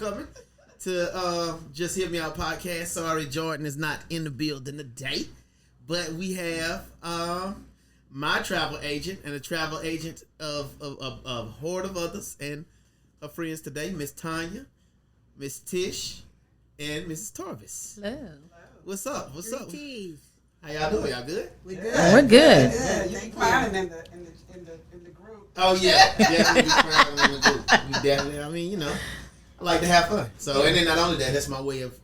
coming to Just Hear Me Out podcast. Sorry, Jordan is not in the building today, but we have my travel agent and a travel agent of a horde of others and her friends today, Miss Tonya, Miss Tish, and Mrs. Tarvis. Hello. What's up? What's up? Teas. How y'all doing? Y'all good? We're good. We're good. Thank you. In the group. Oh yeah, definitely smiling in the group. We definitely. I mean, you know, I like to have fun. So, and then not only that, that's my way of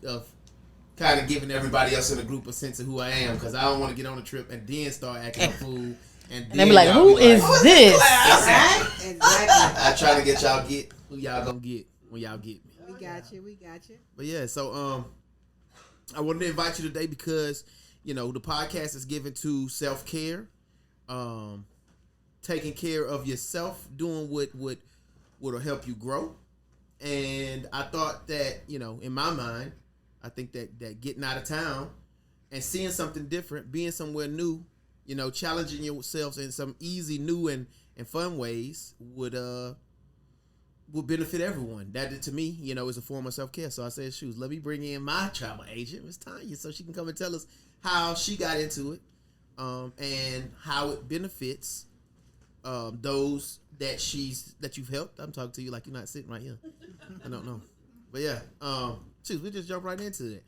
kind of giving everybody else in the group a sense of who I am, because I don't want to get on a trip and then start acting a fool. And they be like, "Who is this?" Exactly. I try to get y'all get who y'all gonna get when y'all get me. We got you. But yeah, so I wanted to invite you today because the podcast is given to self-care, taking care of yourself, doing what'll help you grow. And I thought that, in my mind, I think that getting out of town and seeing something different, being somewhere new, challenging yourselves in some easy, new and fun ways would benefit everyone. That, to me, is a form of self-care. So I said, shoot, let me bring in my travel agent, Miss Tonya, so she can come and tell us how she got into it, and how it benefits those that you've helped. I'm talking to you like you're not sitting right here. I don't know, but yeah, shoot, we just jump right into it.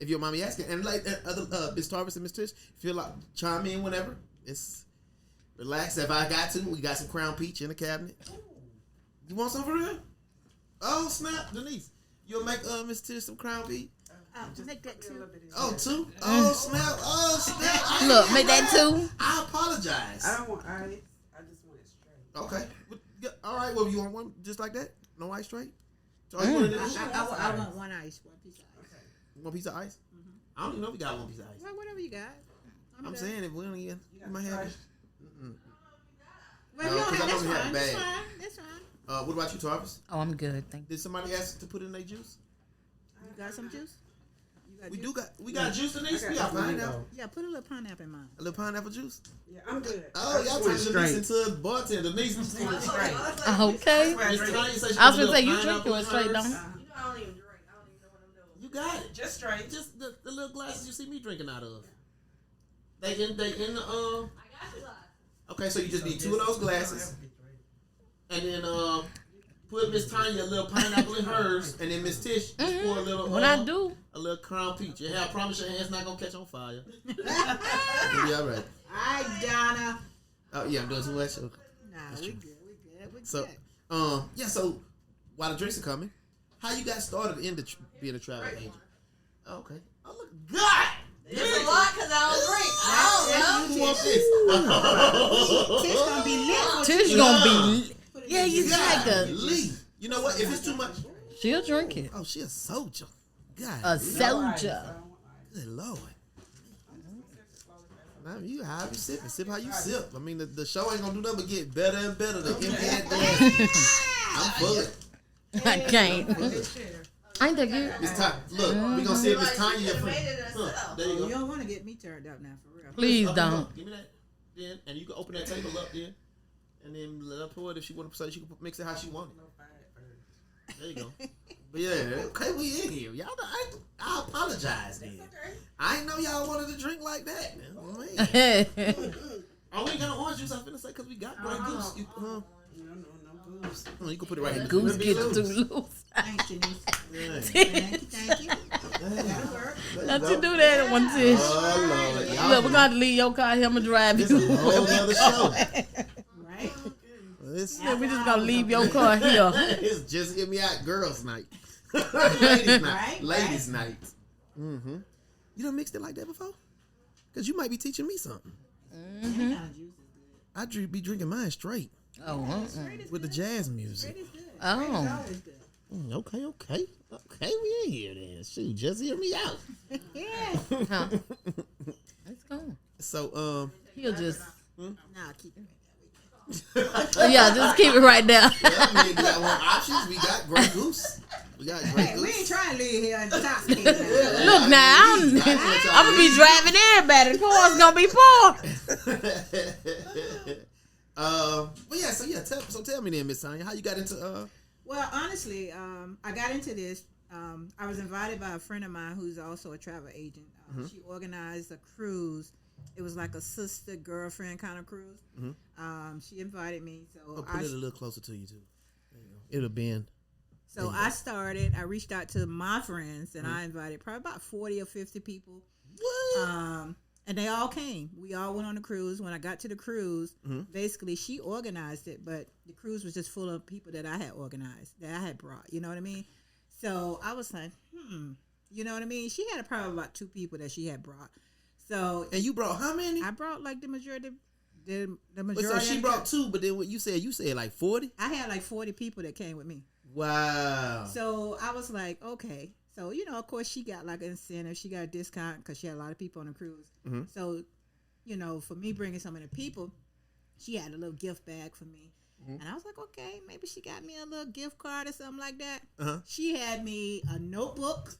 If you don't mind me asking, and like other Miss Tarvis and Miss Tish, feel like chime in whenever. It's relax. If I got to, we got some Crown Peach in the cabinet. You want some for real? Oh snap, Denise, you'll make Miss Tish some Crown Peach. Make that too. Oh, two? Oh, snap. Oh, snap. Look, make that too. I apologize. I don't want ice. I just want it straight. Okay. All right. Well, you want one just like that? No ice straight? So you want I want one ice, one piece of ice. Okay. one piece of ice? Mm-hmm. I don't even know if we got one piece of ice. Well, whatever you got. I'm saying if we don't get, you might have it. Well, No, you 'cause don't I know have, we have a that's bag. fine. That's fine. What about you, Tarvis? Oh, I'm good. Thank you. Did somebody ask to put in their juice? You got some juice? We got juice in these. We got pineapple. Yeah, put a little pineapple in mine. A little pineapple juice. Yeah, I'm good. Oh, y'all turning Denise into a bartender. Denise was Straight. Okay. I was gonna say you drink yours straight, don't you? I don't even drink. I don't even know what I'm doing. You got it. Just straight. Just the little glasses you see me drinking out of. They in the I got you guys. Okay, so you just need two of those glasses, and then put Miss Tonya a little pineapple in hers, and then Miss Tish just pour a little. What I do? A little Crown Peach. Yeah, I promise your hand's not gonna catch on fire. You'll be all right. All right, Donna. Oh yeah, I'm doing too much. Okay. Nah, we good. So, yeah. So while the drinks are coming, how you got started into being a travel agent? Okay. Oh look, God. There's a lot because I don't drink. Who wants this? Tish gonna be lit. Tish gonna be. Yeah, you like a. Leave. You know what? If it's too much, She'll drink it. oh, she a soldier. God, A soldier. good Lord. Now you how you sip how you sip. I mean the show ain't gonna do nothing but get better and better. The I'm full of it. I can't. Ain't that good? Miss Tonya, look, we gonna see if Miss Tonya your friend. There you You go. don't want to get me turned up now, for real. Please Up, don't. up. Give me that. Then and you can open that table up then, and then let her pour it if she want to. So she can mix it how she want it. There you go. But yeah, okay, we in here. Y'all, I apologize then. I didn't know y'all wanted to drink like that. Man. Oh, we ain't got no orange juice. I finna say because we got Grey Goose. No goose. You can put it right here. Goose gets too loose. Thanks, Denise. Yeah. Thank you. That'll work. Don't you do that at one Tish. Oh Lord, y'all. Look, we're gonna leave your car here. I'm gonna drive This is a you. whole other show. Right? Yeah, we just gonna leave your car here. It's just Hear Me Out girls' night. Ladies' night. Right, Ladies' night. Mm-hmm. You done mixed it like that before? Because you might be teaching me something. That kind of juice is good. I'd be drinking mine straight Oh, with the jazz music. Straight is good. Oh. Straight is always good. Okay. We in here then. Shoot, just hear me out. Yeah. huh. Let's go. So, He'll just. Nah, keep it. Yeah, just keep it right there. yeah, I mean, we got more options. We got Grey Goose. We got Grey Hey, we ain't Goose. trying to leave here intoxicated. now. Look now, I'm gonna be driving everybody. The car's gonna be full. But yeah, so tell me then, Miss Tonya, how you got into Well, honestly, I got into this. I was invited by a friend of mine who's also a travel agent. She organized a cruise. It was like a sister girlfriend kind of cruise. She invited me, so Put it a little closer to you too. There you go. It'll bend. So I reached out to my friends, and I invited probably about 40 or 50 people. What? And they all came. We all went on the cruise. When I got to the cruise, basically she organized it, but the cruise was just full of people that I had organized, that I had brought. You know what I mean? So I was like, you know what I mean? She had probably about 2 people that she had brought. So and you brought how many? I brought like the majority. The majority. So she brought 2, but then what you said like 40? I had like 40 people that came with me. Wow. So I was like, okay. So, you know, of course, she got like an incentive. She got a discount because she had a lot of people on the cruise. So, you know, for me bringing some of the people, she had a little gift bag for me. And I was like, okay, maybe she got me a little gift card or something like that. She had me a notebook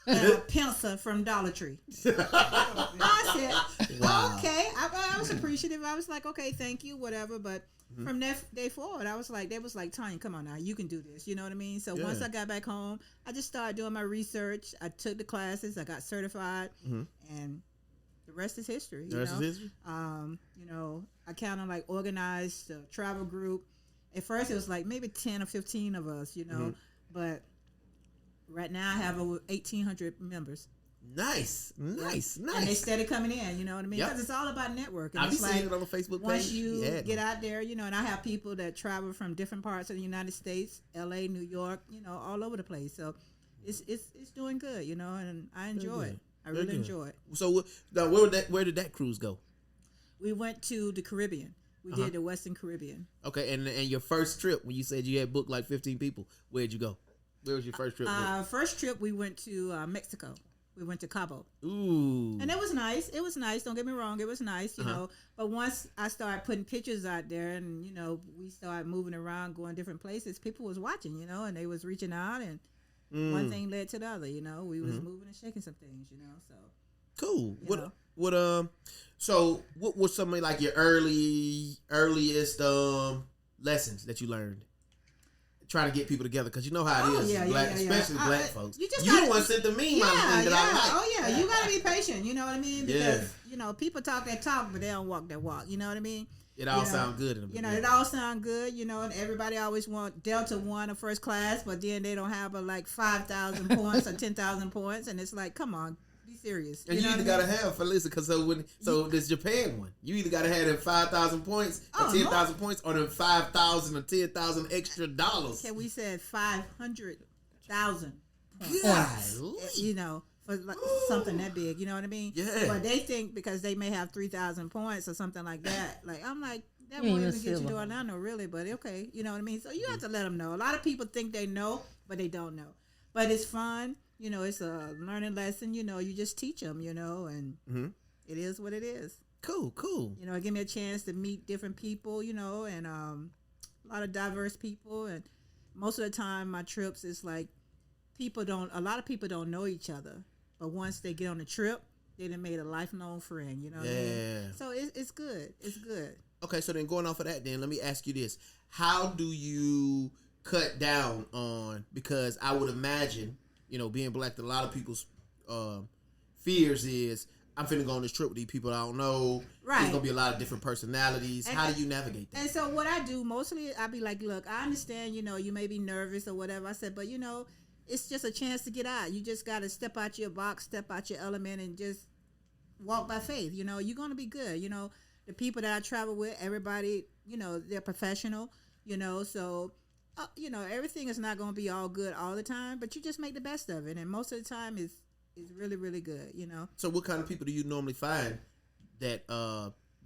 and a pencil from Dollar Tree. I said, wow. Okay. I was appreciative. I was like, okay, thank you, whatever. But from that day forward, they was like, Tonya, come on now, you can do this. You know what I mean? So once I got back home, I just started doing my research. I took the classes. I got certified. And the rest is history. The rest is history? You know, I kind of like organized a travel group. At first, it was like maybe 10 or 15 of us, you know. But right now, I have over 1,800 members. Nice. And they started coming in, you know what I mean? Because it's all about networking. I'll be like, seeing it on the Facebook page. Once you get out there, you know, and I have people that travel from different parts of the United States, LA, New York, you know, all over the place. So it's doing good, you know, and I enjoy it. I really enjoy it. So now where did that cruise go? We went to the Caribbean. We did the Western Caribbean. Okay, and your first trip, when you said you had booked like 15 people, where'd you go? Where was your first trip? First trip, we went to Mexico. We went to Cabo. Ooh. And it was nice. It was nice. Don't get me wrong. It was nice, you know. But once I started putting pictures out there and, you know, we started moving around, going different places, people was watching, you know, and they was reaching out and one thing led to the other, you know. We was moving and shaking some things, you know, so. Cool. So what was some of like your earliest lessons that you learned? Trying to get people together, because you know how it is, especially black folks. You don't want to send the meme thing that I like. Oh yeah, you gotta be patient. You know what I mean? Because you know people talk that talk, but they don't walk that walk. You know what I mean? It all sounds good. You know, it all sound good. You know, and everybody always want Delta 1 or first class, but then they don't have like 5,000 points or 10,000 points, and it's like, come on. Be serious. And you either gotta have for listen, because this Japan one, you either gotta have them 5,000 points or 10,000 points, or them 5,000 or 10,000 extra dollars. Okay, we said 500,000 points. God, you know, for like something that big. You know what I mean? Yeah. But they think because they may have 3,000 points or something like that. Like I'm like. That won't even get you to Orlando, really, but okay, you know what I mean? So you have to let them know. A lot of people think they know, but they don't know. But it's fun. You know, it's a learning lesson. You know, you just teach them, you know, and it is what it is. Cool. You know, it give me a chance to meet different people, you know, and a lot of diverse people. And most of the time, my trips is like a lot of people don't know each other. But once they get on the trip, they done made a lifelong friend, you know what I mean? So it's good. It's good. Okay, so then going off of that, then let me ask you this: how do you cut down on? Because I would imagine, you know, being black, that a lot of people's fears is, I'm finna go on this trip with these people I don't know. Right. There's gonna be a lot of different personalities. How do you navigate that? And so what I do mostly, I be like, look, I understand, you know, you may be nervous or whatever. I said, but you know, it's just a chance to get out. You just gotta step out your box, step out your element, and just walk by faith. You know, you're gonna be good. You know. The people that I travel with, everybody, you know, they're professional, you know, so, you know, everything is not going to be all good all the time, but you just make the best of it. And most of the time is really, really good, you know. So what kind of people do you normally find that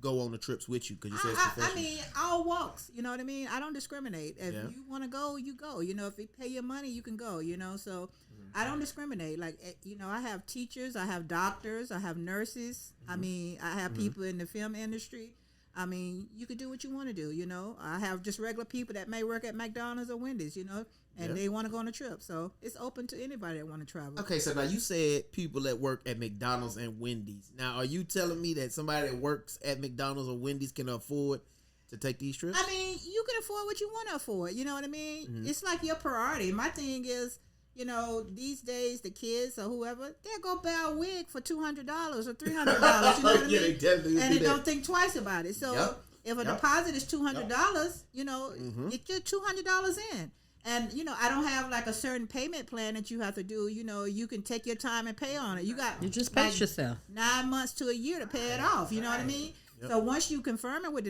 go on the trips with you? Because you said it's professional. I mean, all walks, you know what I mean? I don't discriminate. If you want to go, you go. You know, if you pay your money, you can go, you know. So I don't discriminate. Like, you know, I have teachers, I have doctors, I have nurses. I mean, I have people in the film industry. I mean, you could do what you want to do, you know. I have just regular people that may work at McDonald's or Wendy's, you know, and they want to go on a trip. So it's open to anybody that want to travel. Okay, so now you said people that work at McDonald's and Wendy's. Now, are you telling me that somebody that works at McDonald's or Wendy's can afford to take these trips? I mean, you can afford what you want to afford. You know what I mean? Mm-hmm. It's like your priority. My thing is, you know, these days the kids or whoever, they'll go buy a wig for $200 or $300. You know what I mean? Yeah, they definitely And do they that. don't think twice about it. So Yep. if a Yep. deposit is $200, you know, Mm-hmm. get your $200 in. And, you know, I don't have like a certain payment plan that you have to do. You know, you can take your time and pay on it. You got You just pace yourself. 9 months to a year to pay it off. You know what I mean? Yep. So once you confirm it with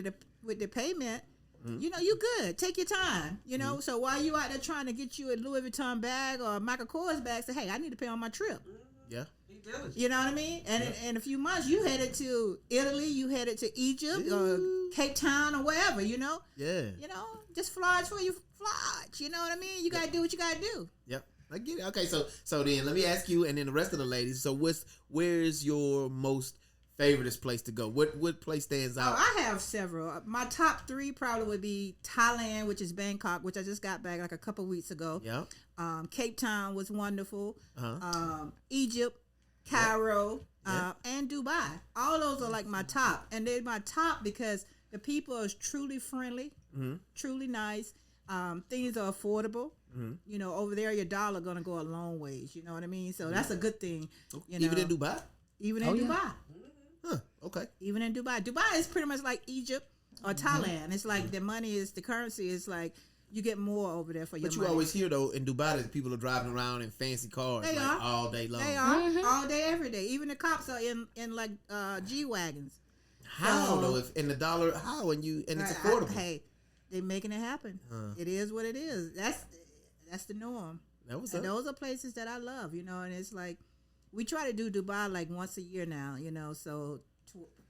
the payment, you know, you good. Take your time. You know, so while you out there trying to get you a Louis Vuitton bag or a Michael Kors bag, say, hey, I need to pay on my trip. Yeah. You know what I mean? And in a few months, you headed to Italy, you headed to Egypt or Cape Town or wherever, you know? Yeah. You know, just fly for you, fly. You know what I mean? You got to do what you got to do. Yep. I get it. Okay, so then let me ask you, and then the rest of the ladies. So where's your most favoriteest place to go? What place stands out? Oh, I have several. My top 3 probably would be Thailand, which is Bangkok, which I just got back like a couple weeks ago. Yeah. Cape Town was wonderful. Uh-huh. Egypt, Cairo, and Dubai. All those are like my top. And they're my top because the people are truly friendly, truly nice. Things are affordable. You know, over there, your dollar going to go a long ways. You know what I mean? So that's a good thing. You know? Even in Dubai? Even in Dubai. Huh. Okay. Even in Dubai. Dubai is pretty much like Egypt or Thailand. It's like the money is, the currency is like, you get more over there for your But you money. always hear, though, in Dubai that people are driving around in fancy cars They like are. all day long. They are. All day, every day. Even the cops are in like G-Wagons. How, though? If in the dollar, how? And it's affordable. Hey, they making it happen. It is what it is. That's the norm. That was And up. those are places that I love, you know, and it's like, we try to do Dubai like once a year now, you know, so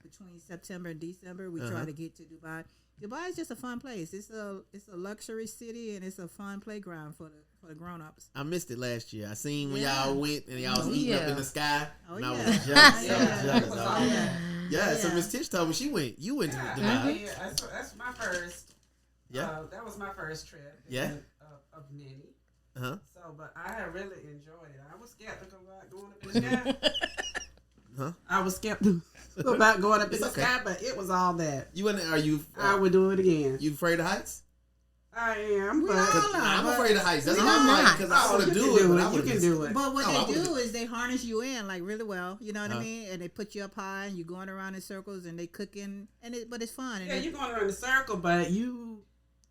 between September and December, we try to get to Dubai. Dubai is just a fun place. It's a luxury city, and it's a fun playground for the grown-ups. I missed it last year. I seen when Yeah. y'all went and y'all was eating up in the sky. Oh, and I yeah. was jealous. I was Yeah. jealous. Yeah. So Yeah. Miss Tish told me you went to Dubai. Yeah, that's my first. Yeah. That was my first trip. Yeah. Of many. Uh-huh. So, but I have really enjoyed it. I was skeptical about going up in the sky. Huh? I was skeptical about going up in It's the okay. sky, but it was all that. You went there, are you I would do it again. you afraid of heights? I am, We but all 'Cause know, I'm but- afraid of heights. That's We why I'm all like, know. because I want to you do can it, do but it. I You would've can missed do it. it. But what Oh, I they would've- do is they harness you in like really well, you know what Uh-huh. I mean? And they put you up high, and you're going around in circles, and they cooking, but it's fun. And yeah, it- you're going around the circle, but you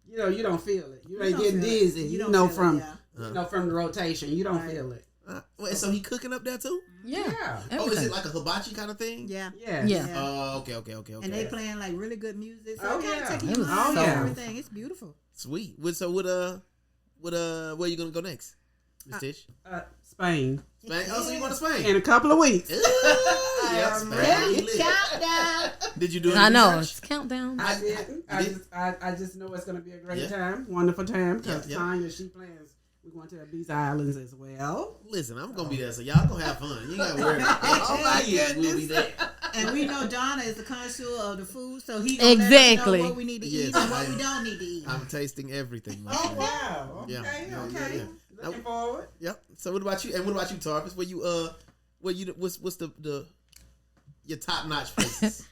know, you don't feel it. You ain't don't getting feel it. dizzy. You You don't know feel it, from yeah. from the rotation, you don't Right. feel it. Wait, so he cooking up there too? Yeah. Yeah. Oh, is Everything. it like a hibachi kind of thing? yeah. Yeah. Yeah. Yeah. Oh, okay. And they playing like really good music. So Oh, it kind yeah. of taking It you was mind so- and everything. It's beautiful. Sweet. So where you gonna go next, Miss Tish? Spain. Spain. Oh, so you going to Spain? In a couple of weeks. Yeah, Spain. Lit. Countdown. Did you do it? I know. It's countdown. I didn't. I just know it's going to be a great time, wonderful time. Because Yeah. Tanya, she plans. We're going to these islands as well. Listen, I'm gonna be there, so y'all gonna have fun. You ain't gotta worry. Oh, my We'll be there. And we know Donna is the connoisseur of the food, so he Exactly. let us know what we need to Yes, eat and what I- we don't need to eat. I'm tasting everything. my Oh, friend. wow. Okay, Yeah. okay. Yeah. Looking forward. Yep. So what about you? And what about you, Tarvis? What's your top notch places?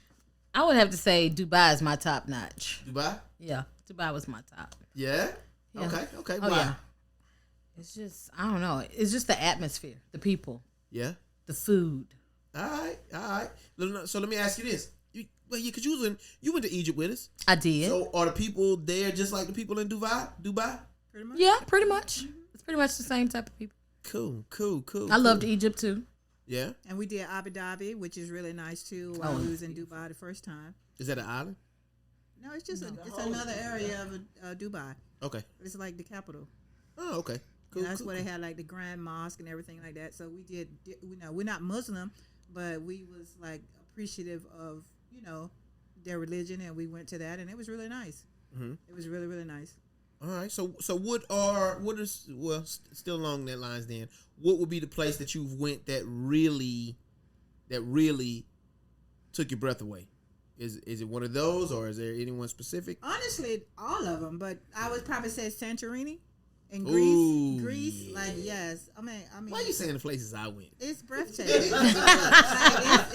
I would have to say Dubai is my top notch. Dubai? Yeah, Dubai was my top. Yeah? Yeah. Okay. Oh Why? yeah. It's just I don't know. It's just the atmosphere, the people, Yeah. the food. All right. So let me ask you this. Because you went to Egypt with us. I did. So are the people there just like the people in Dubai? Pretty much. Yeah, pretty much. It's pretty much the same type of people. Cool. I loved Egypt too. Yeah. And we did Abu Dhabi, which is really nice too, while we was in Dubai the first time. Is that an island? No, it's just it's another area of Dubai. Okay. It's like the capital. Oh, okay. Cool. And that's cool, where they had like the Grand Mosque and everything like that. So we did, we're not Muslim, but we was like appreciative of, their religion, and we went to that, and it was really nice. Mm-hmm. It was really, really nice. All right. So still along that lines then, what would be the place that you've went that really took your breath away? Is it one of those, or is there anyone specific? Honestly, all of them, but I would probably say Santorini in Greece. Ooh, Greece, yeah. like yes. I mean, Why are you saying the places I went? it's breathtaking.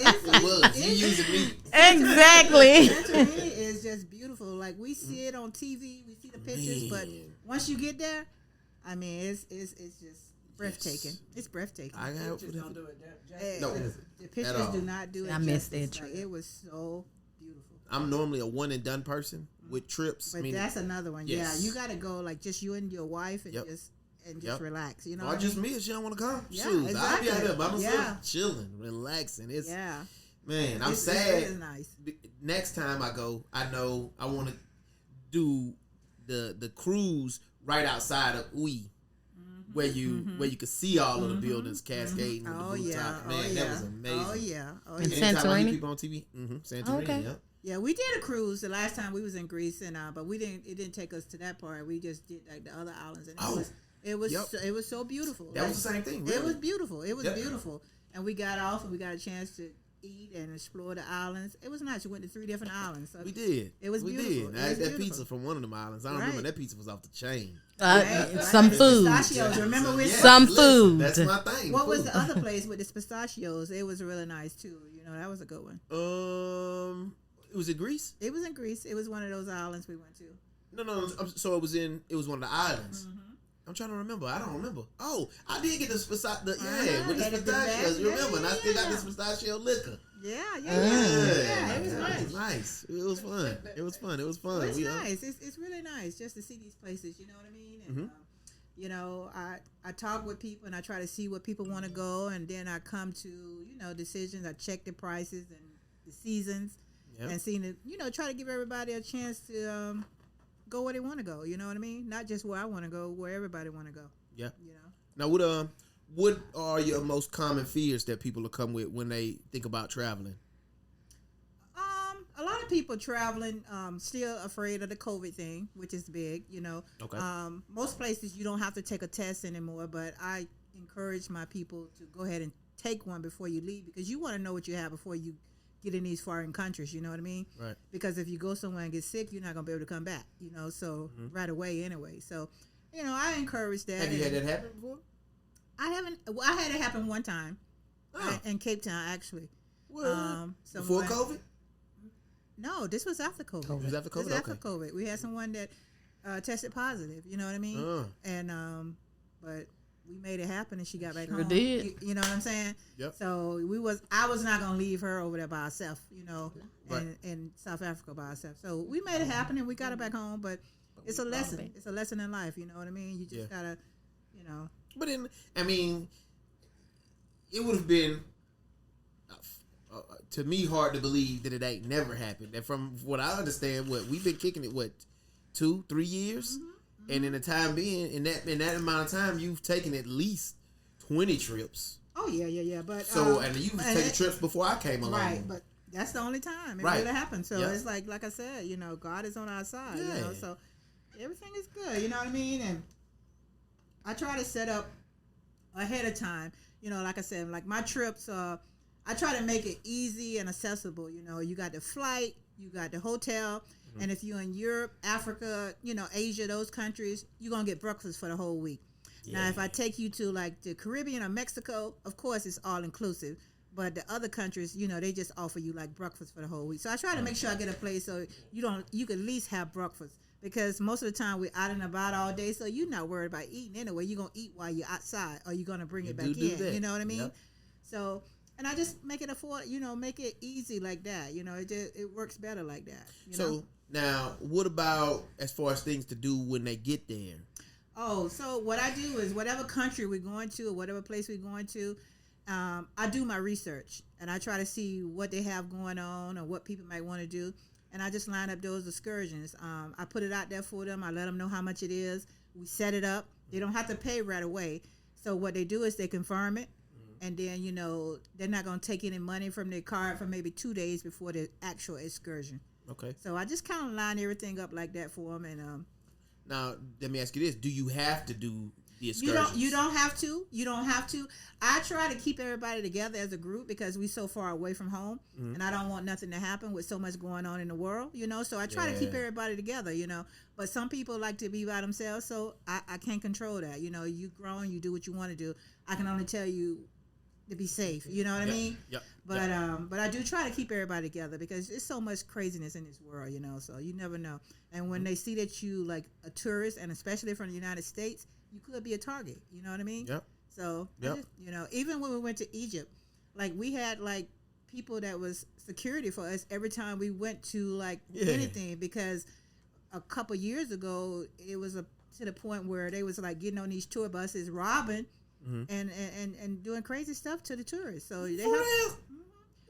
It was. You using me. Exactly. Santorini is just beautiful. Like we we see it on TV, we see the pictures, but once you get there, I mean, it's just breathtaking. It's breathtaking. I got Pictures don't do it. No, the pictures do not do it. I missed justice. that Like, it was so beautiful. I'm normally a one and done person with trips. But that's another one. Yes. Yeah, you got to go like just you and your wife and Yep. just relax. You know, Or what I just mean? me if she don't want to come. Yeah, Shoot, I'll be exactly. out there by myself, Yeah. chilling, relaxing. It's Yeah, I'm it's sad. really nice. Next time I go, I know I want to do the cruise right outside of Ui, where you can see all of the buildings cascading with Oh the yeah, rooftop. Man, oh that yeah, was amazing. oh yeah, oh And yeah. Anytime I hear Santorini? people on TV, Santorini. Okay. Yeah. Yeah, we did a cruise the last time we was in Greece, and but we didn't. It didn't take us to that part. We just did like the other islands, and it was Yep. it was so beautiful. That was the same thing. Really. It was beautiful. It was Yep. beautiful, and we got off and we got a chance to eat and explore the islands. It was nice. We went to 3 different islands. So We did. It was we beautiful. Did. It I ate was that beautiful. pizza from one of them islands. I don't remember that pizza was off the chain. Some The food. pistachios. Remember we Some listen, food. That's my thing. What was food. the other place with the pistachios? It was really nice too. You know, that was a good one. It was in Greece. It was in Greece. It was one of those islands we went to. No. So it was one of the islands. I'm trying to remember. I don't remember. Oh, I did get this with the pistachios. You remember? And I still got this pistachio liquor. Yeah, Yeah, it was nice. Nice. It was fun. It was fun. It's nice. It's really nice just to see these places. You know what I mean? And, you know, I talk with people and I try to see what people want to go, and then I come to decisions. I check the prices and the seasons, and try to give everybody a chance to go where they want to go. You know what I mean? Not just where I want to go, where everybody want to go. Yeah. You know. Now, what are your most common fears that people will come with when they think about traveling? A lot of people traveling still afraid of the COVID thing, which is big, Okay. Most places you don't have to take a test anymore, but I encourage my people to go ahead and take one before you leave, because you want to know what you have before you get in these foreign countries, you know what I mean? Right. Because if you go somewhere and get sick, you're not going to be able to come back, so right away anyway. So, I encourage that. Have you had that happen before? I haven't. Well, I had it happen one time in Cape Town, actually. Before COVID? No, this was after COVID. It was after COVID? This was after COVID. We had someone that tested positive, you know what I mean? And, but we made it happen and she got back home. Did. You know what I'm saying? Yep. So I was not going to leave her over there by herself, Right. in South Africa by herself. So we made it happen and we got her back home, but it's a lesson. It's a lesson in life, you know what I mean? You just got to, But then, I mean, it would have been, to me, hard to believe that it ain't never happened. And from what I understand, we've been kicking it, 2-3 years? And in the time being, in that amount of time, you've taken at least 20 trips. Oh, yeah. But and you was taking trips before I came along. Right, but that's the only time it really happened. So it's like I said, God is on our side, so everything is good, you know what I mean? And I try to set up ahead of time, like I said, like my trips, I try to make it easy and accessible. You got the flight, you got the hotel, and if you're in Europe, Africa, Asia, those countries, you're going to get breakfast for the whole week. Yeah. Now, if I take you to like the Caribbean or Mexico, of course it's all inclusive. But the other countries, they just offer you like breakfast for the whole week. So I try to make sure I get a place so you can at least have breakfast. Because most of the time we're out and about all day, so you're not worried about eating anyway. You're going to eat while you're outside, or you're going to bring it back in. You know what I mean? Yep. So, and I just make it make it easy like that. It works better like that. Now, what about as far as things to do when they get there? Oh, so what I do is whatever country we're going to or whatever place we're going to, I do my research and I try to see what they have going on or what people might want to do. And I just line up those excursions. I put it out there for them. I let them know how much it is. We set it up. They don't have to pay right away. So what they do is they confirm it. And then, they're not going to take any money from their card for maybe 2 days before the actual excursion. Okay. So I just kind of line everything up like that for them. And now, let me ask you this. Do you have to do the excursions? You don't have to. You don't have to. I try to keep everybody together as a group because we're so far away from home. And I don't want nothing to happen with so much going on in the world, So I try to keep everybody together, But some people like to be by themselves, so I can't control that. You grown, you do what you want to do. I can only tell you to be safe. You know what I mean? Yep. But I do try to keep everybody together because there's so much craziness in this world, so you never know. And when they see that you like a tourist, and especially from the United States, you could be a target. You know what I mean? Yep. So, Yep. Even when we went to Egypt, like we had like people that was security for us every time we went to like anything, because a couple years ago it was to the point where they was like getting on these tour buses, robbing and doing crazy stuff to the tourists. So they For real?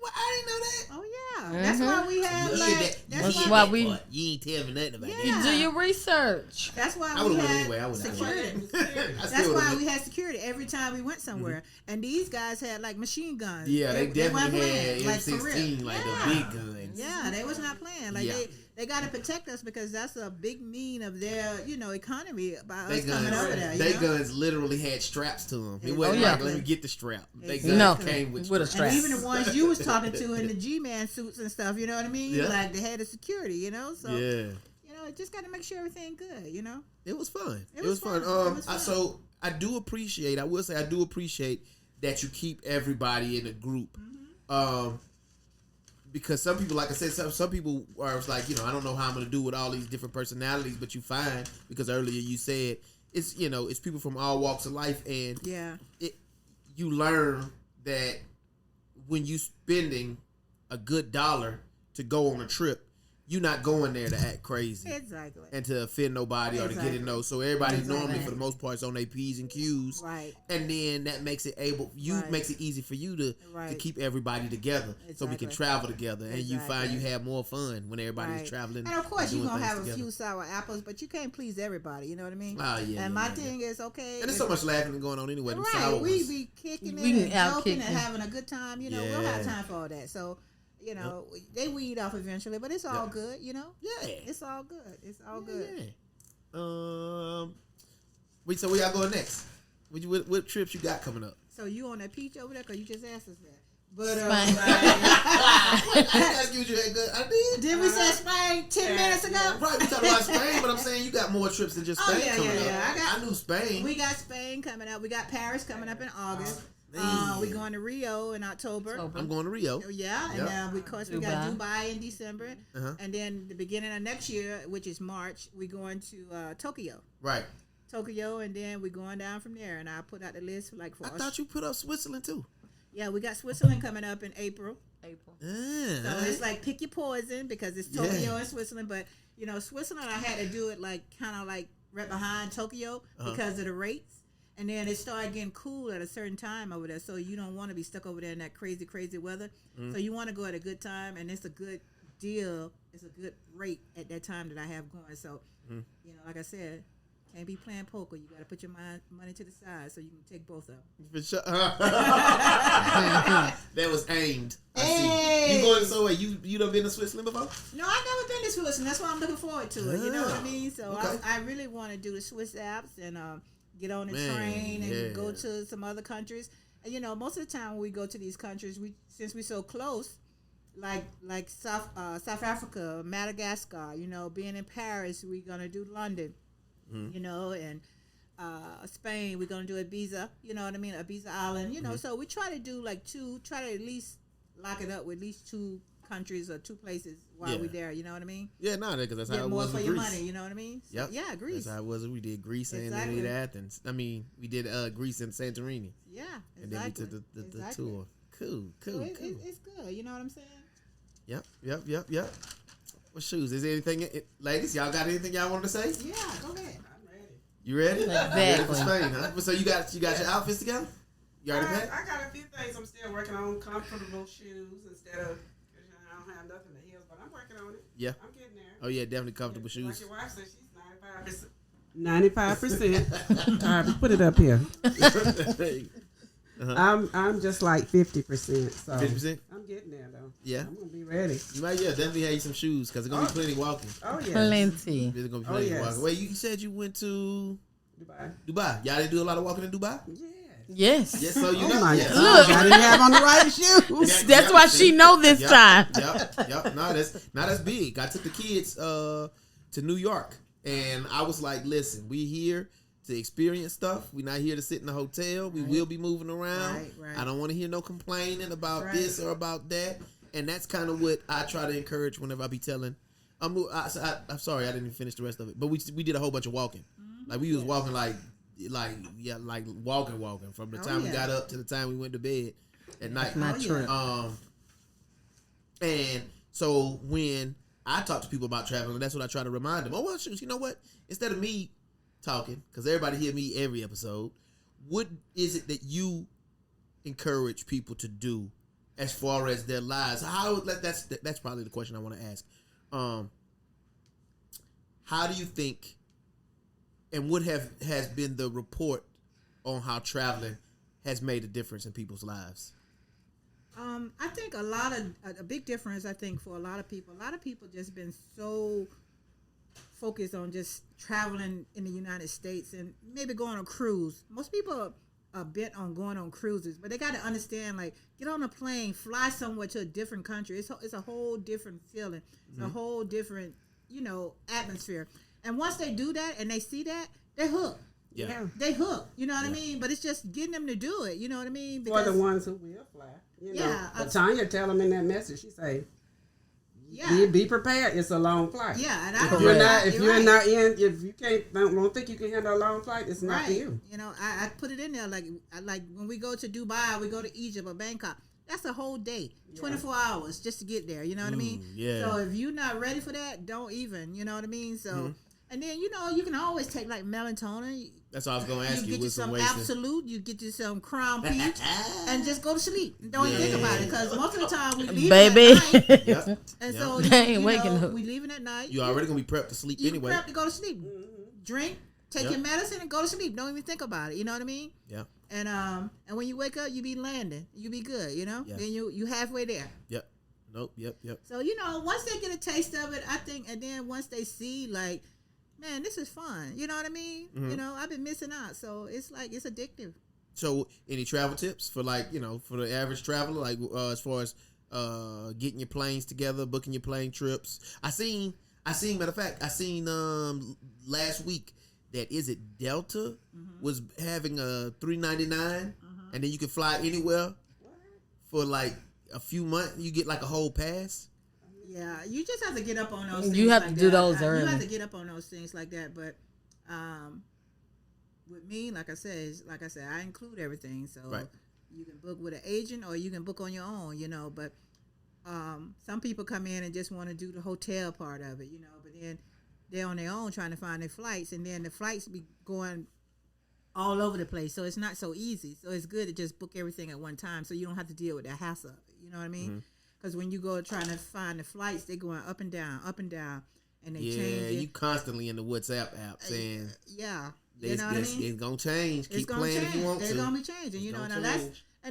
Well, I didn't know that. Oh yeah, that's why we had That's why we. You ain't tell me nothing about Yeah. You do your research. That's why I we would have went had anyway. I would security. have. That's why we had security every time we went somewhere. And these guys had like machine guns. Yeah, they weren't definitely playing, had like, for real. M16, like the big guns. Yeah, they was not playing. Like Yeah. they got to protect us because that's a big mean of their economy by They us coming over there. They guns literally had straps to them. It wasn't Exactly. like, let me get the strap. They Exactly. guns No, came with with a straps. And even the ones you was talking to in the G-Man suits and stuff, you know what I mean? Yeah. Like they had the security, So Yeah. just got to make sure everything good, It was fun. It was fun. It was fun. So I do appreciate that you keep everybody in a group. Because some people, like I said, some people are like, I don't know how I'm going to do with all these different personalities, but you find, because earlier you said, it's, it's people from all walks of life, and you learn that when you spending a good $1 to go on a trip, you're not going there to act crazy. Exactly. And to offend nobody or to get it no. So everybody normally, for the most part, is on their P's and Q's. Right. And then that makes it makes it easy for you to keep everybody together, so we can travel together. And you find you have more fun when everybody's traveling. And of course, you're gonna have together. a few sour apples, but you can't please everybody. You know what I mean? Oh, yeah. And my thing is, okay. And there's so much laughing going on anyway. them Right. sour We ones. be kicking We it and out joking kicking. and having a good time. We don't have time for all that. So, they weed off eventually, but it's all good. Yeah. It's all good. It's all good. Yeah. So where y'all going next? What trips you got coming up? So you on that peach over there? Cause you just asked us that. But Spain. I asked you what you had good. I did. did we say Spain 10 minutes ago? Right, we talking about Spain, but I'm saying you got more trips than just Oh, Spain yeah, coming yeah, up. yeah. I knew Spain. We got Spain coming up. We got Paris coming up in August. Man. We're going to Rio in October. I'm going to Rio. Yeah, and Yep. of course we got Dubai in December, and then the beginning of next year, which is March, we're going to Tokyo. Right. Tokyo, and then we're going down from there. And I put out the list for I thought you put up Switzerland too. Yeah, we got Switzerland coming up in April. Yeah. So it's like pick your poison because it's Tokyo and Switzerland. But Switzerland, I had to do it like kind of like right behind Tokyo because of the rates. And then it started getting cool at a certain time over there. So you don't want to be stuck over there in that crazy, crazy weather. So you want to go at a good time, and it's a good deal. It's a good rate at that time that I have going. So, like I said, can't be playing poker. You got to put your money to the side so you can take both of them. For sure. That was aimed. I see. You going so you done been to Switzerland before? No, I've never been to Switzerland. That's why I'm looking forward to it. You know what I Oh, mean? So okay. I really want to do the Swiss Alps and get on the train and go to some other countries. And, most of the time when we go to these countries, since we're so close, like South Africa, Madagascar, being in Paris, we're gonna do London, and Spain, we're gonna do Ibiza, Ibiza Island, So we try to do try to at least lock it up with at least 2 countries or 2 places while we're there. You know what I mean? Yeah, because that's Get how it more was for with your Greece. money. You know what I mean? So, Yep. Yeah, Greece. That's how it was. We did Greece and then Exactly. we did Athens. I mean, we did Greece and Santorini. Yeah, exactly. And then we took the tour. Cool. So it's good. You know what I'm saying? Yep. What shoes? Is there anything, ladies? Y'all got anything y'all wanted to say? Yeah, go ahead. I'm ready. You ready? Exactly. You ready for Spain, huh? So you got your outfits together? You already packed? I got a few things I'm still working on. Comfortable shoes instead of, cause I don't have nothing to heels, but I'm working on it. Yeah. I'm getting there. Oh yeah, definitely comfortable Like shoes. your wife said, she's 95%. 95%. All right, put it up here. I'm just like 50%. So 50%? I'm getting there though. Yeah. I'm gonna be ready. You might definitely have you some shoes because there's gonna be plenty walking. Oh yeah. Plenty. There's gonna be plenty yes. walking. Wait, you said you went to Dubai. Y'all didn't do a lot of walking in Dubai? Yeah. Yes. Yes, so you Oh know. my Yes. God! I didn't have on the right shoes. That's why she know this time. Yep. No, that's big. I took the kids to New York, and I was like, "Listen, we here. to experience stuff. We're not here to sit in the hotel. We will be moving around. Right. I don't want to hear no complaining about Right. this or about that. And that's kind of what I try to encourage whenever I be telling. I'm sorry, I didn't even finish the rest of it. But we did a whole bunch of walking. Like we was walking like walking from the time we got up to the time we went to bed at night. Not true. And so when I talk to people about traveling, that's what I try to remind them. Oh, well, shoot, you know what? Instead of me talking, because everybody hear me every episode, what is it that you encourage people to do as far as their lives? That's probably the question I want to ask. How do you think, and what has been the report on how traveling has made a difference in people's lives? I think a big difference, I think, for a lot of people just been so focused on just traveling in the United States and maybe going on a cruise. Most people are bent on going on cruises, but they got to understand, like, get on a plane, fly somewhere to a different country. It's a whole different feeling. It's a whole different, atmosphere. And once they do that and they see that, they're hooked. Yeah. They hook, you know what I mean? But it's just getting them to do it, you know what I mean? For the ones who will fly. But Tonya tell them in that message, she say, be prepared. It's a long flight. Yeah, and if you don't think you can handle a long flight, it's not for you. I put it in there like when we go to Dubai, we go to Egypt or Bangkok. That's a whole day, 24 hours just to get there. You know what I mean? Yeah. So if you're not ready for that, don't even. You know what I mean? So, and then you can always take like melatonin. That's what I was going to ask you. Get you some Absolute, you get you some Crown Peach, and just go to sleep. Don't even think about it, because most of the time we leave at night. Yep. And so we leaving at night. You already gonna be prepped to sleep anyway. Prepped to go to sleep. Drink, take your medicine, and go to sleep. Don't even think about it. You know what I mean? Yeah. And when you wake up, you be landing. You be good. Yeah. Then you halfway there. Yep. Nope. Yep. So once they get a taste of it, I think, and then once they see, like, man, this is fun. You know what I mean? I've been missing out. So it's like, it's addictive. So any travel tips for for the average traveler, like as far as getting your planes together, booking your plane trips? I seen matter of fact, last week that Delta was having a $3.99 and then you can fly anywhere for like a few months. You get like a whole pass. Yeah, you just have to get up on those things. You have like to do that. those early. You have to get up on those things like that. But with me, like I said, I include everything. So you can book with an agent or you can book on your own, But some people come in and just want to do the hotel part of it, But then they're on their own trying to find their flights. And then the flights be going all over the place. So it's not so easy. So it's good to just book everything at one time so you don't have to deal with the hassle of it. You know what I mean? Because when you go trying to find the flights, they're going up and down, and they change it. You constantly in the WhatsApp app saying, you know what I mean? It's gonna change. Keep playing if you want to. It's gonna be changing.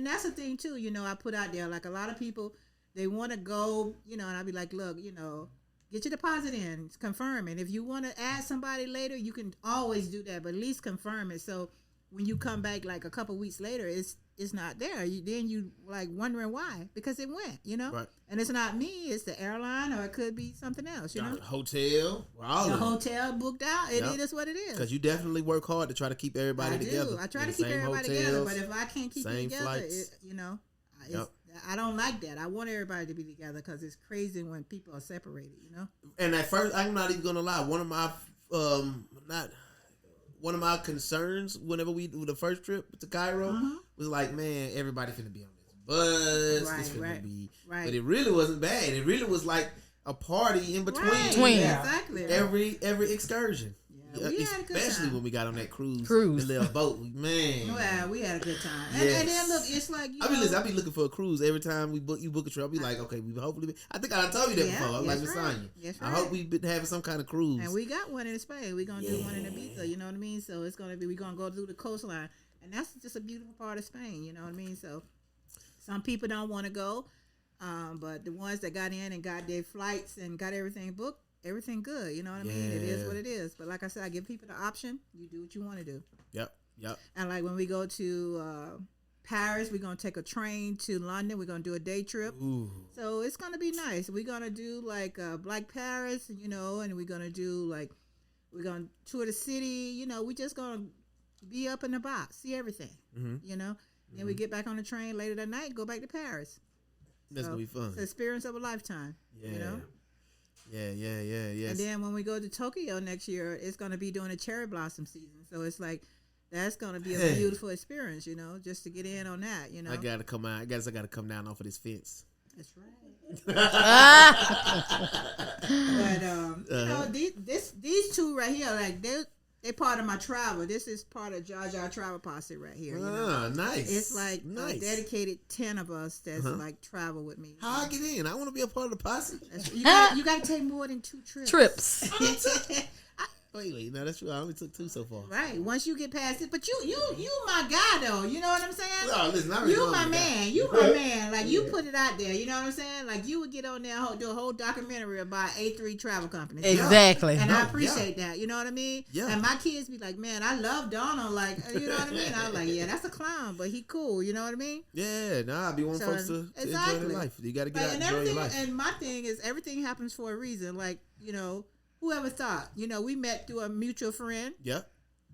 That's the thing too. I put out there, like, a lot of people, they want to go, and I'll be like, look, get your deposit in, confirm it. If you want to add somebody later, you can always do that, but at least confirm it. So when you come back like a couple weeks later, it's not there. Then you like wondering why, because it went, Right. And it's not me, it's the airline, or it could be something else, Hotel, the hotel booked out. It is what it is. Because you definitely work hard to try to keep everybody together. I try to keep everybody together, but if I can't keep it together, I don't like that. I want everybody to be together because it's crazy when people are separated, And at first, I'm not even gonna lie. One of my concerns whenever we do the first trip to Cairo was like, man, everybody finna be on this bus. This finna be, but it really wasn't bad. It really was like a party in between. Exactly. Every excursion. Yeah, we had a good especially time. when we got on that cruise. The little boat, man. Well, we had a good time. Yes. And then look, it's like I be looking for a cruise every time you book a trip. I'll be like, okay, we hopefully. I think I told you that before. I'm like Sonya. That's I hope we've been having some kind of cruise. And we got one in Spain. We're gonna do one in Ibiza. You know what I mean? So it's gonna be we're gonna go through the coastline, and that's just a beautiful part of Spain. You know what I mean? So some people don't want to go, but the ones that got in and got their flights and got everything booked. Everything good, you know what I mean? It is what it is. But like I said, I give people the option. You do what you want to do. Yep. And like when we go to Paris, we're going to take a train to London. We're going to do a day trip. Ooh. So it's going to be nice. We're going to do like Black Paris, and we're going to do like, we're going to tour the city. We just going to be up in the box, see everything. You know. Then we get back on the train later that night, go back to Paris. That's gonna be fun. It's the experience of a lifetime. Yeah. You know. Yeah. And then when we go to Tokyo next year, it's gonna be during the cherry blossom season. So it's like that's gonna be a beautiful experience. You know, just to get in on that. You know. I gotta come out. I guess I gotta come down off of this fence. That's right. But you know, these two right here, like they part of my travel. This is part of Jaja Travel Posse right here. You know? Nice. It's like a dedicated 10 of us that's like travel with me. How I get in? I want to be a part of the posse. You got to take more than 2 trips. Wait, no, that's true. I only took 2 so far. Right. Once you get past it, but you my guy though. You know what I'm saying? No, listen, I you my man. You my man. Like you put it out there. You know what I'm saying? Like you would get on there and do a whole documentary about A3 travel companies. Exactly. And I appreciate that. You know what I mean? Yeah. And my kids be like, man, I love Donald. Like, you know what I mean? I was like, yeah, that's a clown, but he cool. You know what I mean? Yeah, I be wanting folks to enjoy their life. You got to get out and enjoy your life. And my thing is, everything happens for a reason. Like, you know, whoever thought? You know, we met through a mutual friend. Yep.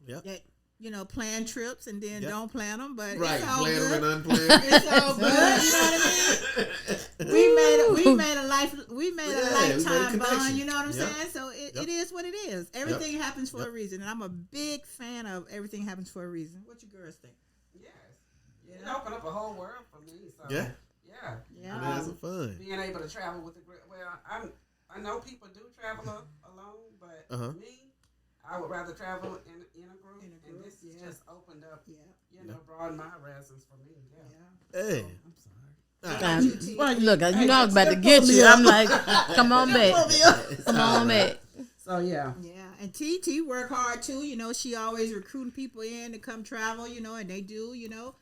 That, you know, plan trips and then don't plan them, but right. it's all plan good. them and unplanned. It's all good. You know what I mean? We made a lifetime bond. You know what I'm saying? So it is what it is. Everything happens for a reason, and I'm a big fan of everything happens for a reason. What you girls think? Yes. It opened up a whole world for me. So Yeah. Yeah. That's some fun. Being able to travel with the group. Well, I know people do travel alone, but me, I would rather travel in a group. And this just opened up, broadened my horizons for me. Hey. I'm sorry. Well, look, you know I was about to get you. I'm like, come on back. Come on back. So, yeah. Yeah, and T work hard, too. You know, she always recruiting people in to come travel, you know, and they do, you know.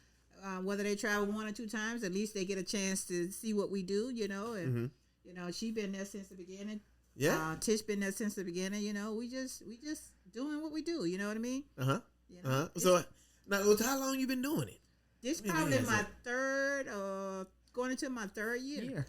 Whether they travel 1 or 2 times, at least they get a chance to see what we do, you know. And, you know, she been there since the beginning. Yeah. Tish been there since the beginning, you know. We just doing what we do, you know what I mean? You know, So, now, how long you been doing it? This probably my third, going into my 3rd year.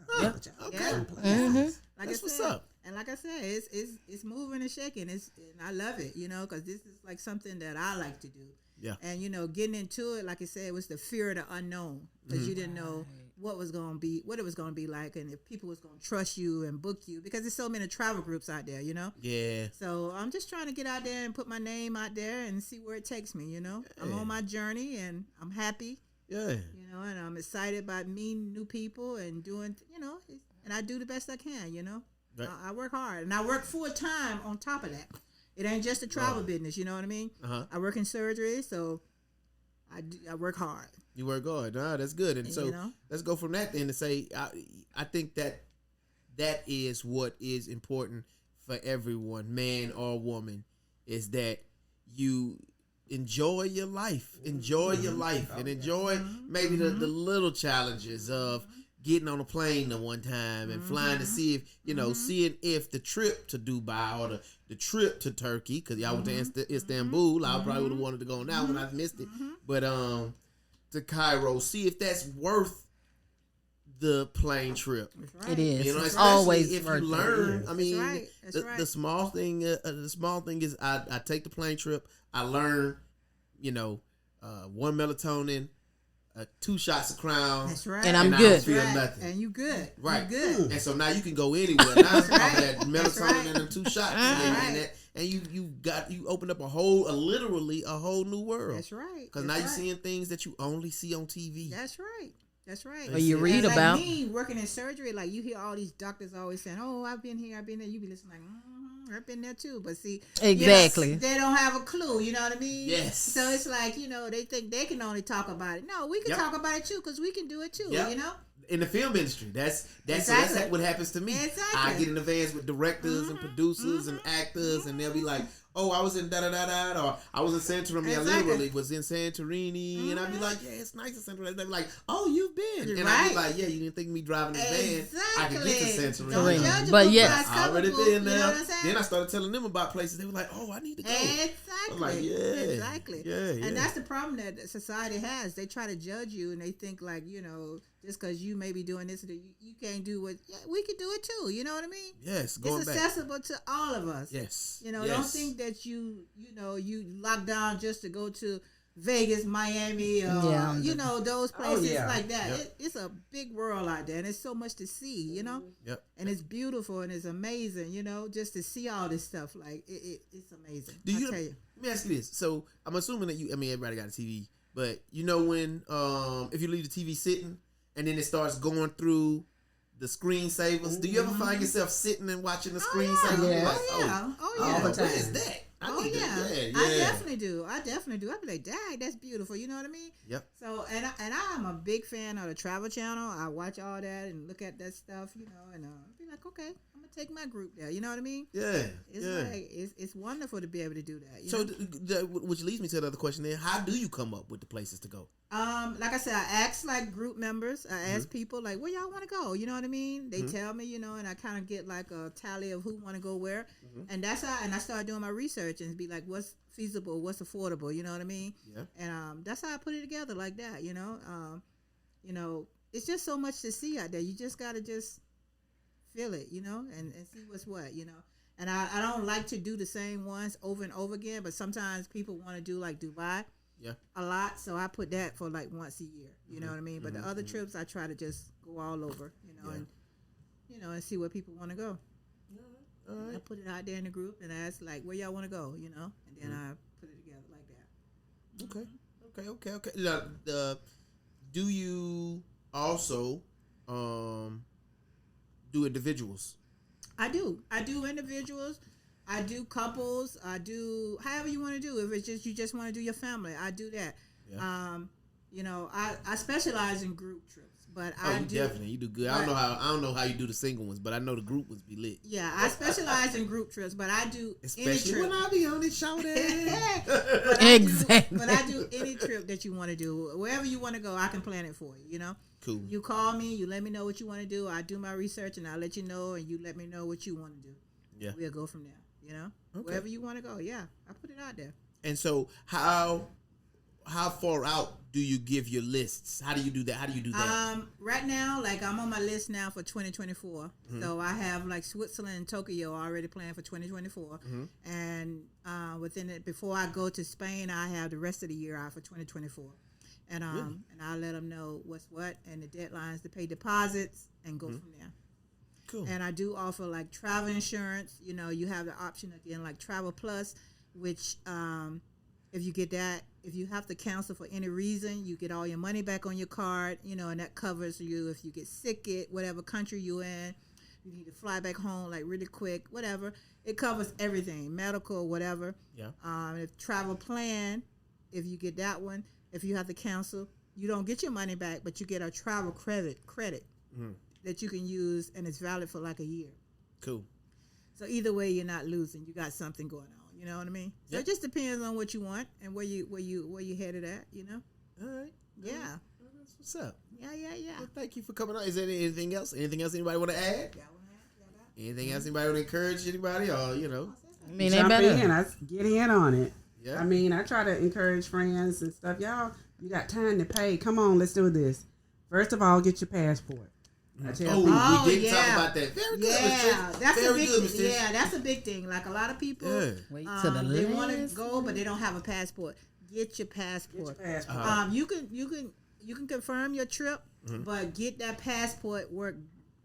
Wow. Yeah. Okay. Like That's I what's said, up. And like I said, it's moving and shaking. And I love it, you know, because this is like something that I like to do. Yeah. And, you know, getting into it, like I said, it was the fear of the unknown. Because you didn't know what it was going to be like, and if people was going to trust you and book you, because there's so many travel groups out there, you know. Yeah. So I'm just trying to get out there and put my name out there and see where it takes me, you know. I'm on my journey and I'm happy. Yeah. You know, and I'm excited about meeting new people and doing, you know, and I do the best I can, you know. Right. I work hard, and I work full time on top of that. It ain't just a travel business, you know what I mean? I work in surgery, so I work hard. You work hard. Nah, that's good. And so you know? let's go from that then to say, I think that is what is important for everyone, man or woman, is that you enjoy your life. Enjoy your life and enjoy maybe the little challenges of getting on a plane the one time and flying to see if, you know, seeing if the trip to Dubai or the trip to Turkey, because y'all went to Istanbul, I probably would have wanted to go on that one. I missed it. But to Cairo, see if that's worth the plane trip. Right. It is. You know, It's especially always if you worth it. learn. I mean, That's right. the small thing is I take the plane trip. I learn, you know, 1 melatonin, 2 shots of Crown. That's right. And I'm I good. don't feel Right. nothing. And you good. Right. You good. And so now you can go anywhere. Now it's off right. that melatonin right. and them 2 shots. right. And you opened up literally a whole new world. That's right. Because now you're seeing things that you only see on TV. That's right. That's right. Or you read and about. Like me working in surgery, like you hear all these doctors always saying, "Oh, I've been here, I've been there." You be listening like, "I've been there too." But see, Exactly. they don't have a clue. You know what I mean? Yes. So it's like, you know, they think they can only talk about it. No, we can talk about it too, because we can do it too. Yep. You know. In the film industry, that's Exactly. what happens to me. Exactly. I get in the vans with directors and producers and actors, and they'll be like, "Oh, I was in da da da da," or "I was in Santorini." I literally was in Santorini, and I'd be like, "Yeah, it's nice in Santorini." They'd be like, "Oh, you've been," and I'd be like, "Yeah, you didn't think me driving this van, I could get to Santorini." Don't judge a But book yes. by its I cover, already boo. been You know there. what I'm saying? Then I started telling them about places. They were like, "Oh, I need to go." Exactly. I'm like, yeah, exactly. yeah. And that's the problem that society has. They try to judge you, and they think like, you know, just because you may be doing this, you can't do what we could do it too. You know what I mean? Yes, It's accessible to all of us. Yes. You know, yes. don't think that you lock down just to go to Vegas, Miami, those places like that. Yep. It's a big world out there, and it's so much to see, Yep. and it's beautiful and it's amazing, just to see all this stuff. Like it's amazing. Tell you. Let me ask you this. So I'm assuming that everybody got a TV, but when if you leave the TV sitting and then it starts going through the screensavers, do you ever find yourself sitting and watching the screensaver? Yeah. Like, Oh yeah. all the time. What is that? I definitely do. I be like, dang, that's beautiful. You know what I mean? Yep. So, and I'm a big fan of the Travel Channel. I watch all that and look at that stuff, and be like, okay, I'm gonna take my group there. You know what I mean? Yeah. It's like it's wonderful to be able to do that. So, which leads me to the other question then: how do you come up with the places to go? Like I said, I ask like group members. I ask people like, where y'all want to go? You know what I mean? They tell me, and I kind of get like a tally of who want to go where, and that's how. And I start doing my research and be like, what's feasible, what's affordable. You know what I mean? Yeah. And that's how I put it together like that. It's just so much to see out there. You just gotta just feel it, and see what's what, And I don't like to do the same ones over and over again, but sometimes people want to do like Dubai. Yeah. A lot, so I put that for like once a year. You know what I mean? But the other trips, I try to just go all over, and see where people want to go. all right. I put it out there in the group and ask like, where y'all want to go, and then I put it together like that. Okay. Now, do you also do individuals? I do individuals. I do couples. I do however you want to do. If it's just you just want to do your family, I do that. Yeah. I specialize in group trips, but definitely you do good. I don't know how you do the single ones, but I know the group ones be lit. Yeah, I specialize in group trips, but I do especially any trip. when I be on this show. But I do any trip that you want to do. Wherever you want to go, I can plan it for you. Cool. You call me, you let me know what you want to do. I do my research and I'll let you know, and you let me know what you want to do. Yeah, we'll go from there. Okay. Wherever you want to go. Yeah, I put it out there. And so how far out do you give your lists? How do you do that? Right now, like I'm on my list now for 2024. Mm-hmm. So I have like Switzerland and Tokyo already planned for 2024. Mm-hmm. And within it, before I go to Spain, I have the rest of the year out for 2024. And really? And I'll let them know what's what and the deadlines to pay deposits and go from there. Cool. And I do offer like travel insurance. You have the option again like Travel Plus, which if you get that, if you have to cancel for any reason, you get all your money back on your card, and that covers you if you get sick at whatever country you're in, you need to fly back home like really quick, whatever. It covers everything, medical, whatever. Yeah. If Travel Plan, if you get that one, if you have to cancel, you don't get your money back, but you get a travel credit that you can use, and it's valid for like a year. Cool. So either way, you're not losing. You got something going on. You know what I mean? Yep. So it just depends on what you want and where you headed at. All right. Yeah. That's what's up. Yeah. Well, thank you for coming on. Is there anything else? Anything else anybody want to add? Anything else anybody want to encourage anybody? Or I mean, they better get in on it. Yeah. I mean, I try to encourage friends and stuff. Y'all, you got time to pay. Come on, let's do this. First of all, get your passport. We didn't talk about that. Very good. Yeah, that's a big thing. Like a lot of people, wait to the they want to go, but they don't have a passport. Get your passport. You can confirm your trip, but get that passport work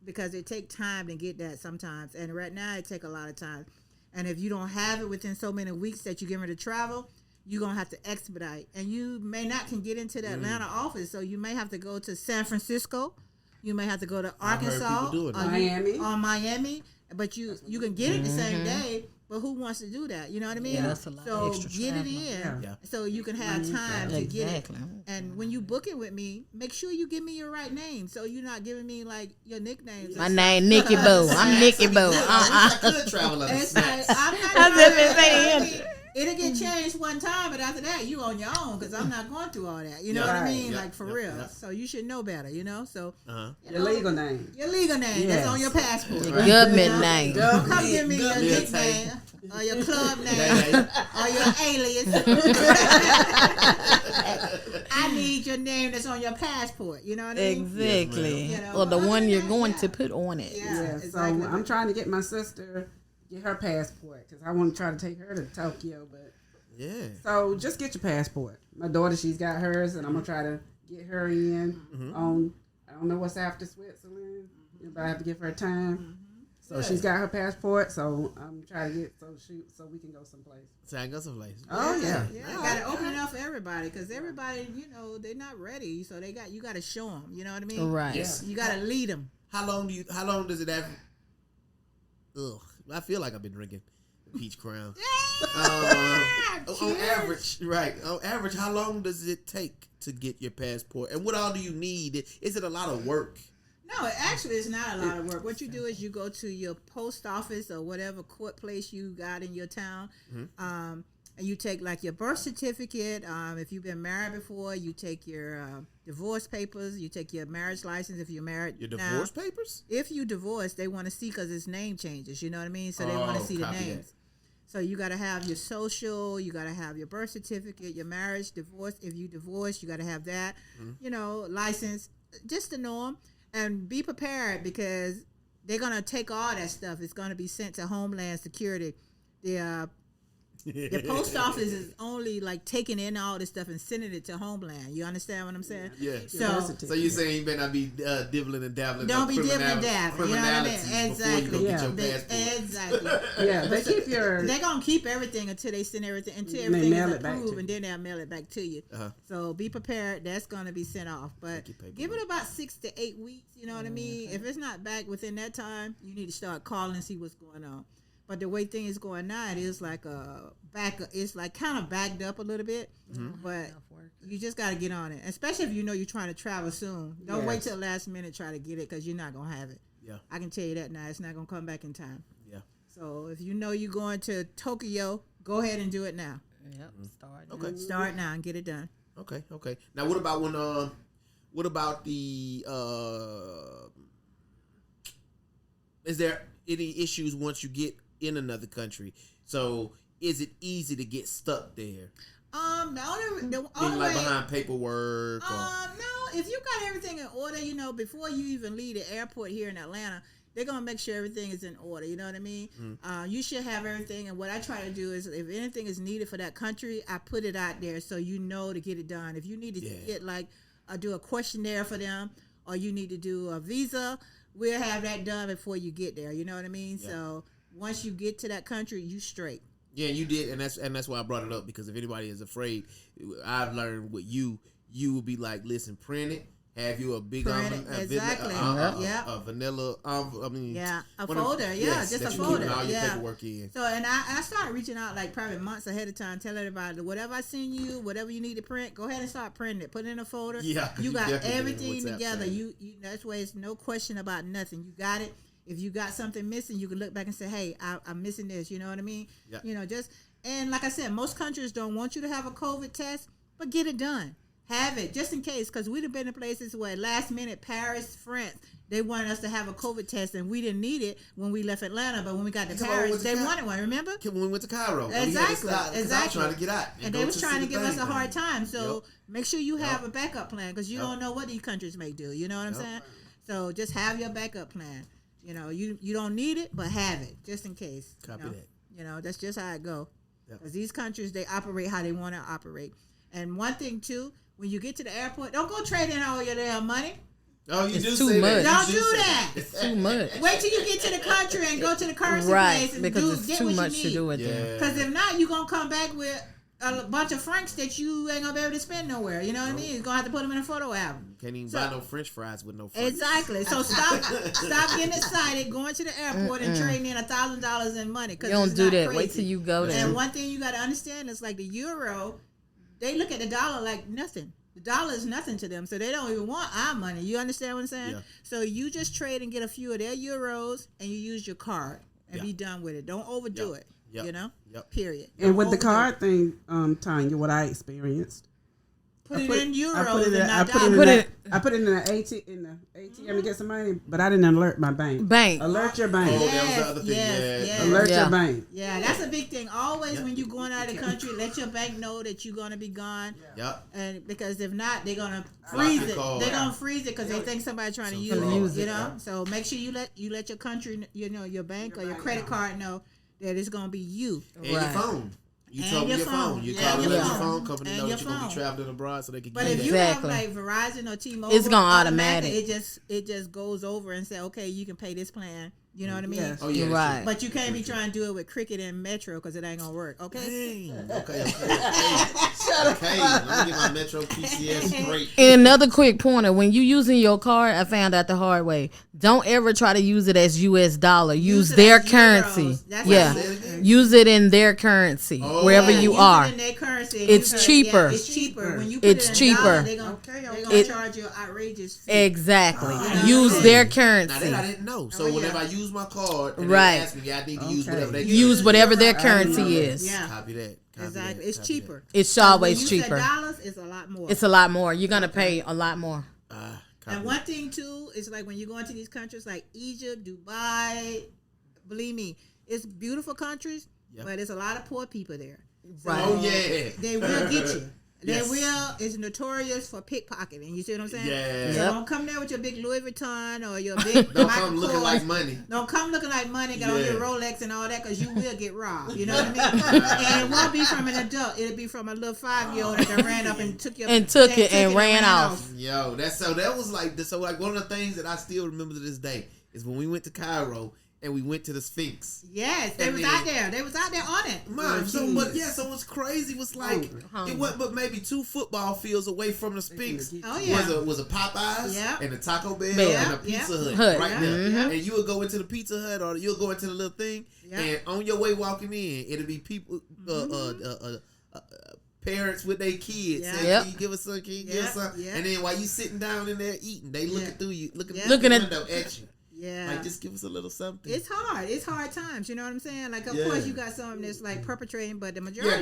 because it take time to get that sometimes. And right now, it take a lot of time. And if you don't have it within so many weeks that you're getting ready to travel, you're gonna have to expedite, and you may not can get into the Atlanta office, so you may have to go to San Francisco. You may have to go to Arkansas or Miami, but you can get it the same day. But who wants to do that? You know what I mean? Yeah, that's a lot of extra get travel. it in so you can have time to get it. And when you book it with me, make sure you give me your right name, so you're not giving me like your nicknames. My name Nikki Boo. I'm Nikki Boo. I could travel it's like, I'm not it'll get changed one time, but after that, you on your own because I'm not going through all that. You know what I mean? Like for real. Yeah. So you should know better. So your legal name. Your legal name that's on your passport. Your government name. Don't come give me your nickname or your club name or your alias. I need your name that's on your passport. You know what I mean? Exactly. Or the one you're going to put on it. Yeah. So I'm trying to get my sister get her passport because I want to try to take her to Tokyo. But Yeah. so just get your passport. My daughter, she's got hers, and I'm gonna try to get her in on. I don't know what's after Switzerland, but I have to give her time. So she's got her passport, so I'm trying to get so we can go someplace. So I can go someplace. Oh yeah. Yeah, got to open it up for everybody because everybody, they're not ready. So you got to show them. You know what I mean? Right. Yes. You got to lead them. How long does it have? Ugh, I feel like I've been drinking Peach Crown. On average, right? On average, how long does it take to get your passport? And what all do you need? Is it a lot of work? No, actually, it's not a lot of work. What you do is you go to your post office or whatever court place you got in your town, and you take like your birth certificate. If you've been married before, you take your divorce papers. You take your marriage license if you're married. Your divorce papers? If you divorce, they want to see because it's name changes. You know what I mean? So they want to see the names. That. So you got to have your social. You got to have your birth certificate, your marriage, divorce. If you divorce, you got to have that. License. Just the norm. And be prepared because they're going to take all that stuff. It's going to be sent to Homeland Security. The post office is only like taking in all this stuff and sending it to Homeland. You understand what I'm saying? Yeah. So you're saying you better not be dibbling and dabbling. Don't be dibbling and dabbling. You know what I mean? Exactly. Exactly. Yeah, they keep your. They're gonna keep everything until they send everything is approved, and then they'll mail it back to you. So be prepared. That's gonna be sent off, but give it about 6 to 8 weeks. You know what I mean? If it's not back within that time, you need to start calling and see what's going on. But the way things going now, it is like it's like kind of backed up a little bit. But you just got to get on it, especially if you're trying to travel soon. Don't wait till the last minute to try to get it because you're not gonna have it. Yeah, I can tell you that now. It's not gonna come back in time. Yeah. So if you're going to Tokyo, go ahead and do it now. Yep. Start. Okay. Start now and get it done. Okay. Now, what about when? What about the? Is there any issues once you get in another country? So is it easy to get stuck there? The Being only like way, behind paperwork. No, if you got everything in order, before you even leave the airport here in Atlanta, they're gonna make sure everything is in order. You know what I mean? You should have everything. And what I try to do is, if anything is needed for that country, I put it out there so to get it done. If you need to get do a questionnaire for them, or you need to do a visa, we'll have that done before you get there. You know what I mean? Yeah. So once you get to that country, you straight. Yeah, you did, and that's why I brought it up, because if anybody is afraid, I've learned with you will be like, listen, print it, have you a big exactly. A vanilla a folder, just a folder, all your paperwork in. So and I started reaching out like probably months ahead of time, telling everybody whatever I send you, whatever you need to print, go ahead and start printing it, put it in a folder. Yeah, you got everything together. You that's why it's no question about nothing. You got it. If you got something missing, you can look back and say, hey, I'm missing this. You know what I mean? Yeah. And like I said, most countries don't want you to have a COVID test, but get it done. Have it, just in case, because we'd have been in places where last minute, Paris, France, they wanted us to have a COVID test, and we didn't need it when we left Atlanta, but when we got to Paris, they wanted one, remember? When we went to Cairo. Exactly. I was trying to get out. And they was trying to give us a hard time, so make sure you have a backup plan, because you don't know what these countries may do, you know what I'm saying? So just have your backup plan. You don't need it, but have it, just in case. Copy that. That's just how it go. Because these countries, they operate how they want to operate. And one thing, too, when you get to the airport, don't go trade in all your damn money. Oh, you it's do too say much. that. Don't do that. It's too much. Wait till you get to the country and go to the currency place and because it's get too what much you need. to do with them. Because if not, you're going to come back with a bunch of francs that you ain't going to be able to spend nowhere. You know what I mean? You're going to have to put them in a photo album. Can't even buy no French fries with no francs. Exactly. So stop getting excited, going to the airport and trading in $1,000 in money. You don't do that. Crazy. Wait till you go there. And one thing you got to understand is like the euro, they look at the dollar like nothing. The dollar is nothing to them, so they don't even want our money. You understand what I'm saying? Yeah. So you just trade and get a few of their euros, and you use your card and be done with it. Don't overdo it. Yep. You know? Yep. Period. And Don't with the overdo card it. thing, Tanya, what I experienced. Put it in euros I put it and not I put it in the ATM to get some money, but I didn't alert my bank. Alert your bank. Oh, that was the other thing. Yes. Alert your bank. Yeah, that's a big thing. Always when you're going out of the country, let your bank know that you're going to be gone. Yep. And because if not, they're going to freeze it. They're going to freeze it because they think somebody's trying to use it. You know? So make sure you let your country, your bank or your credit card know that it's gonna be you. And your phone. You told me your phone. You call your phone company know that you're gonna be traveling abroad, so they can. But get if you have like Verizon or T-Mobile, it's gonna automatic. It just goes over and say, okay, you can pay this plan. You know what I mean? Yes. Oh yeah, right. But you can't be trying to do it with Cricket and Metro because it ain't gonna work. Okay. Dang. Okay. Okay. Let me get my Metro PCS straight. And another quick pointer: when you using your card, I found out the hard way. Don't ever try to use it as U.S. dollar. Use their currency. Yeah, use it in their currency wherever you are. It in their currency. It's cheaper. Yeah, it's cheaper. When you put it in cheaper. They're gonna charge you an outrageous fee. Exactly. Use their currency. Now that I didn't know. So whenever I use my card, and right, they ask me, I need to use whatever they use whatever their currency is. Yeah. Copy that. Exactly. It's cheaper. It's always cheaper. Dollars, it's a lot more. It's a lot more. You're gonna pay a lot more. And one thing too is like when you go into these countries like Egypt, Dubai, believe me, it's beautiful countries, but there's a lot of poor people there. So Right. Oh yeah. they will get you. Yes. They will. It's notorious for pickpocketing. You see what I'm saying? Yeah. So don't come there with your big Louis Vuitton or your big. Don't come looking like money. Don't come looking like money. Got on your Rolex and all that because you will get robbed. You know what I mean? And it won't be from an adult. It'll be from a little 5-year-old that ran up and took your and ran off. Yo, that was like so like one of the things that I still remember to this day is when we went to Cairo and we went to the Sphinx. Yes, they was out there. They was out there on it. Man, so what's crazy was like it wasn't but maybe 2 football fields away from the Sphinx. Oh yeah, was a Popeyes and a Taco Bell and a Pizza Hut right there. Mm-hmm. And you would go into the Pizza Hut or you'll go into the little thing, and on your way walking in, it'll be people, parents with their kids. Saying, can you give us some? Can you give us some? And then while you sitting down in there eating, they looking through you, looking at the window at you. Yeah, like just give us a little something. It's hard. It's hard times. You know what I'm saying? Like, of course, you got some that's like perpetrating, but the majority.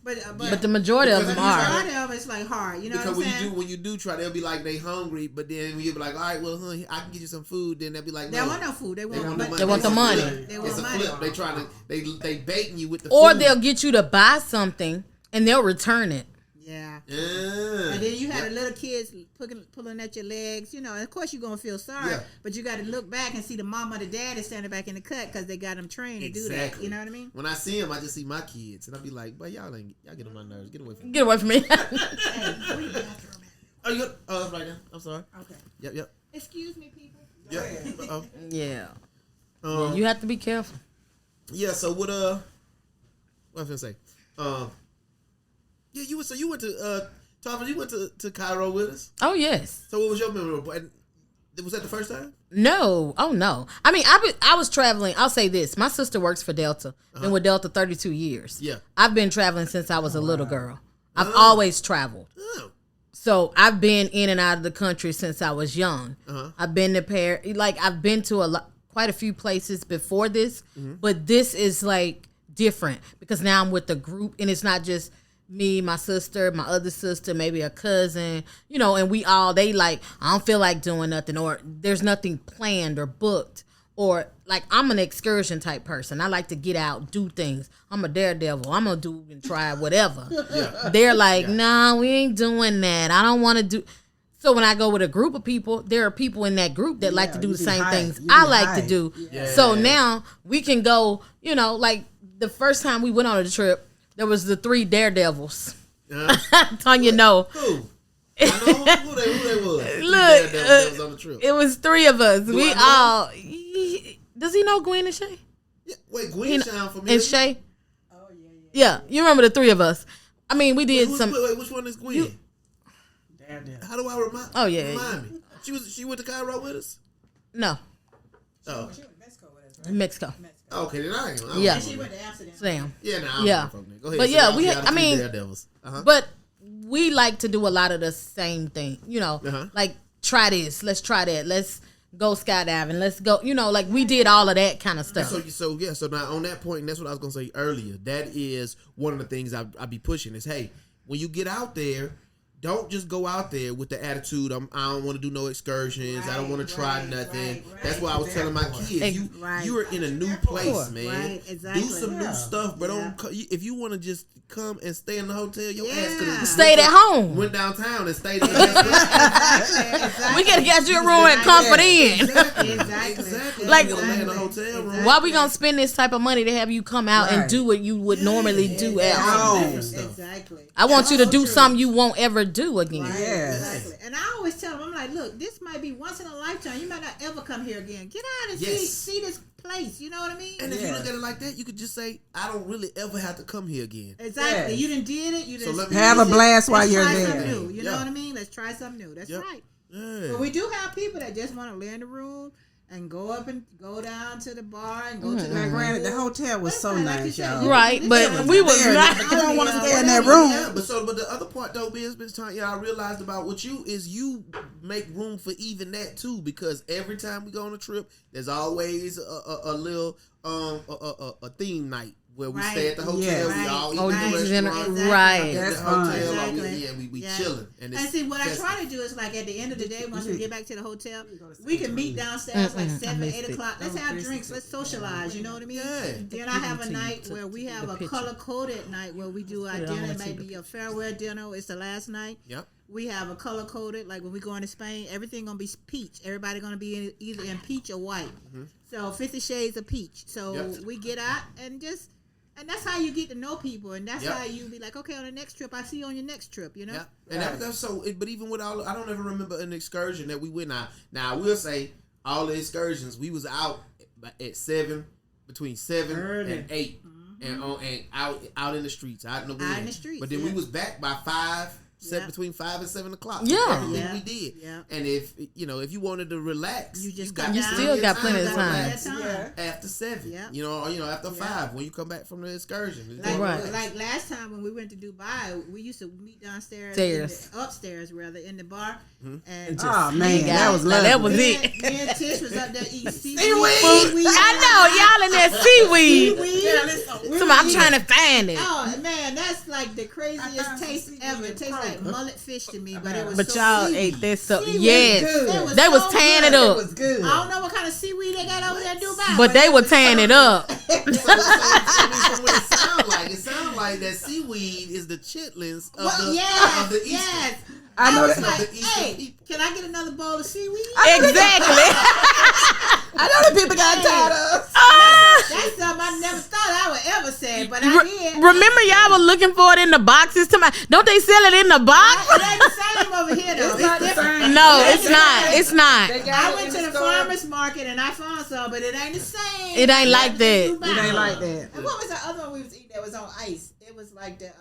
But the majority of them are. The majority of them is like hard. You know because what I'm saying? when you do try, they'll be like they hungry, but then you be like, all right, well, honey, I can get you some food. Then they'll be like, no, they want no food. They want the money. They want the money. They want it's a flip. They trying to they baiting you with the or food. they'll get you to buy something and they'll return it. Yeah. And then you had the little kids pulling at your legs. You know, and of course you're going to feel sorry. But you got to look back and see the mom or the dad is standing back in the cut because they got them trained to do that. You know what I mean? When I see them, I just see my kids. And I be like, but y'all get on my nerves. Get away from me. Get away from me. Hey, where your bathroom at? Oh, you got, right now. I'm sorry. Okay. Yep. Excuse me, people. Yeah. Yeah. You have to be careful. Yeah, so what I was gonna say? Yeah, you went to Tava, you went to Cairo with us. Oh yes. So what was your memorable? Was that the first time? No. Oh no. I mean, I was traveling. I'll say this: my sister works for Delta. Been with Delta 32 years. Yeah. I've been traveling since I was a little girl. I've always traveled. Oh. So I've been in and out of the country since I was young. I've been to Paris. Like I've been to quite a few places before this, but this is like different because now I'm with a group and it's not just me, my sister, my other sister, maybe a cousin, you know, and they like, I don't feel like doing nothing, or there's nothing planned or booked, or like I'm an excursion type person. I like to get out, do things. I'm a daredevil. I'm gonna do and try whatever. They're like, nah, we ain't doing that. I don't want to do. So when I go with a group of people, there are people in that group that like to do the same things I like to do. So now we can go, you know, like the first time we went on a trip, there was the 3 daredevils. Tonya, no. Who? I know who they was. Look, that was on the trip. it was 3 of us. Does he know Gwen and Shay? Yeah, wait, Gwen sound familiar. And Shay? Oh, yeah. You remember the 3 of us. I mean, we did some. Wait, which one is Gwen? How do I remind? Oh, yeah. Remind me. She went to Cairo with us? No. She Oh. went to Mexico with us. Mexico. Okay, then I ain't. Yeah. And she went to Amsterdam. Sam. Yeah, nah, Yeah. Go ahead. But so yeah, we got had, the I mean, Daredevils. but we like to do a lot of the same thing, you know, like try this, let's try that, let's go skydiving, let's go, you know, like we did all of that kind of stuff. So now on that point, and that's what I was gonna say earlier. That is one of the things I be pushing is, hey, when you get out there, don't just go out there with the attitude, I don't want to do no excursions. I don't want to try nothing. That's why I was telling my kids, you are in a new place, man. Right, exactly. Do some new stuff, but if you want to just come and stay in the hotel, your ass could have stayed at home. Went downtown and stayed in the Exactly. We gotta get you a room and Comfort Inn. Exactly. Like, in a hotel room. why we gonna spend this type of money to have you come out and do what you would normally do at home? Exactly. I want you to do something you won't ever do again. Right, exactly. And I always tell them, I'm like, look, this might be once in a lifetime. You might not ever come here again. Get out and see this place. You know what I mean? And if you look at it like that, you could just say, I don't really ever have to come here again. Exactly. You done did it. You done have a blast while you're there. there. New. You know what I mean? Let's try something new. That's right. Yeah. But we do have people that just want to lay in the room and go up and go down to the bar and go to the. Now, granted, the hotel was so nice, y'all. Right, but we was not. You don't want to stay in that room. Yeah, but the other part though, Miss Tonya, I realized about with you is you make room for even that too, because every time we go on a trip, there's always a little a theme night. Where we stay at the hotel, we all eat at the restaurant. Right. That's the hotel, exactly. we chilling. And see, what I try to do is like at the end of the day, once we get back to the hotel, we can meet downstairs like 7, 8 o'clock. Let's have drinks. Let's socialize. You know what I mean? Yeah. Then I have a night where we have a color-coded night where we do our dinner. Maybe a farewell dinner. It's the last night. Yep. We have a color-coded, like when we go into Spain, everything going to be peach. Everybody going to be either in peach or white. Mm-hmm. So 50 shades of peach. So we get out and just... And that's how you get to know people, and that's how you be like, okay, on the next trip, I see you on your next trip, you know. Yeah, and that's so. But even with all, I don't ever remember an excursion that we went on. Now I will say, all the excursions we was out at 7, between 7 and 8, and out in the streets, out in the wind. Out in the streets. But then we was back by 5. Between 5 and 7 o'clock. Yeah. Everything we did. Yeah. And if you wanted to relax, you just you still got plenty of time. After 7. Yeah. You know, after 5 when you come back from the excursion. Like last time when we went to Dubai, we used to meet downstairs, upstairs rather, in the bar. And oh man, that was lovely. That was it. Me and Tish was up there eating seaweed. I know, y'all in that seaweed. So I'm trying to find it. Oh man, that's like the craziest taste ever. It tastes like mullet fish to me, but it was But so y'all seaweed. ate this so Seaweed yes. They was tearing it up. It was good. I don't know what kind of seaweed they got over there in Dubai. But they were tearing it up. So from what it sounds like that seaweed is the chitlins of the Eastern. Yes. I know was that. like, hey, can I get another bowl of seaweed? Exactly. I know that people got tired of. That's something I never thought I would ever say, but I did. Remember, y'all were looking for it in the boxes. Don't they sell it in the box? It ain't the same over here, though. It's different. No, it's not. It's not. I went to the farmer's market and I found some, but it ain't the same. It ain't like that. It ain't like that. And what was the other one we was eating that was on ice? It was like the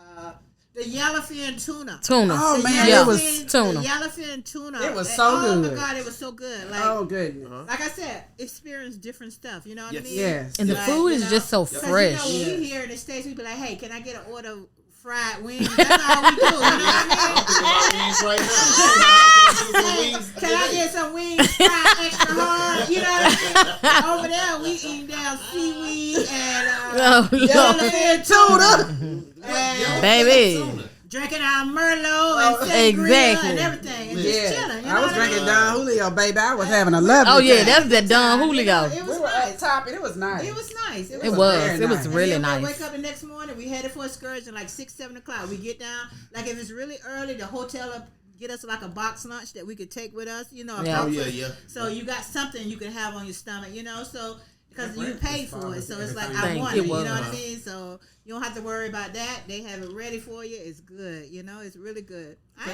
yellowfin tuna. Oh man, Yeah. it was tuna. The yellowfin tuna. It was so good. Oh my god, it was so good. Like, goodness. like I said, experience different stuff. You know what I mean? Yes. And the food is just so fresh. You know, when we here in the States, we be like, hey, can I get an order of fried wings? That's all we do. You know what I mean? Can I get some wings fried extra hard? You know what I mean? Over there, we eating down seaweed and yellowfin tuna. Baby. Drinking our Merlot and sangria and everything. And just chilling. You know I was what drinking mean? Don Julio, baby. I was having a lovely Oh yeah, time. that's that Don Julio. It was We were nice. at top, and it was nice. It was nice. It very was nice. really and then we nice. wake up the next morning. We headed for excursion like 6, 7 o'clock. We get down. Like if it's really early, the hotel will get us like a box lunch that we could take with us. You know. Yeah. So you got something you can have on your stomach. You know. So because you paid for it, so it's like I Thank want you. it. You know what I mean? So you don't have to worry about that. They have it ready for you. It's good. You know. It's really good. I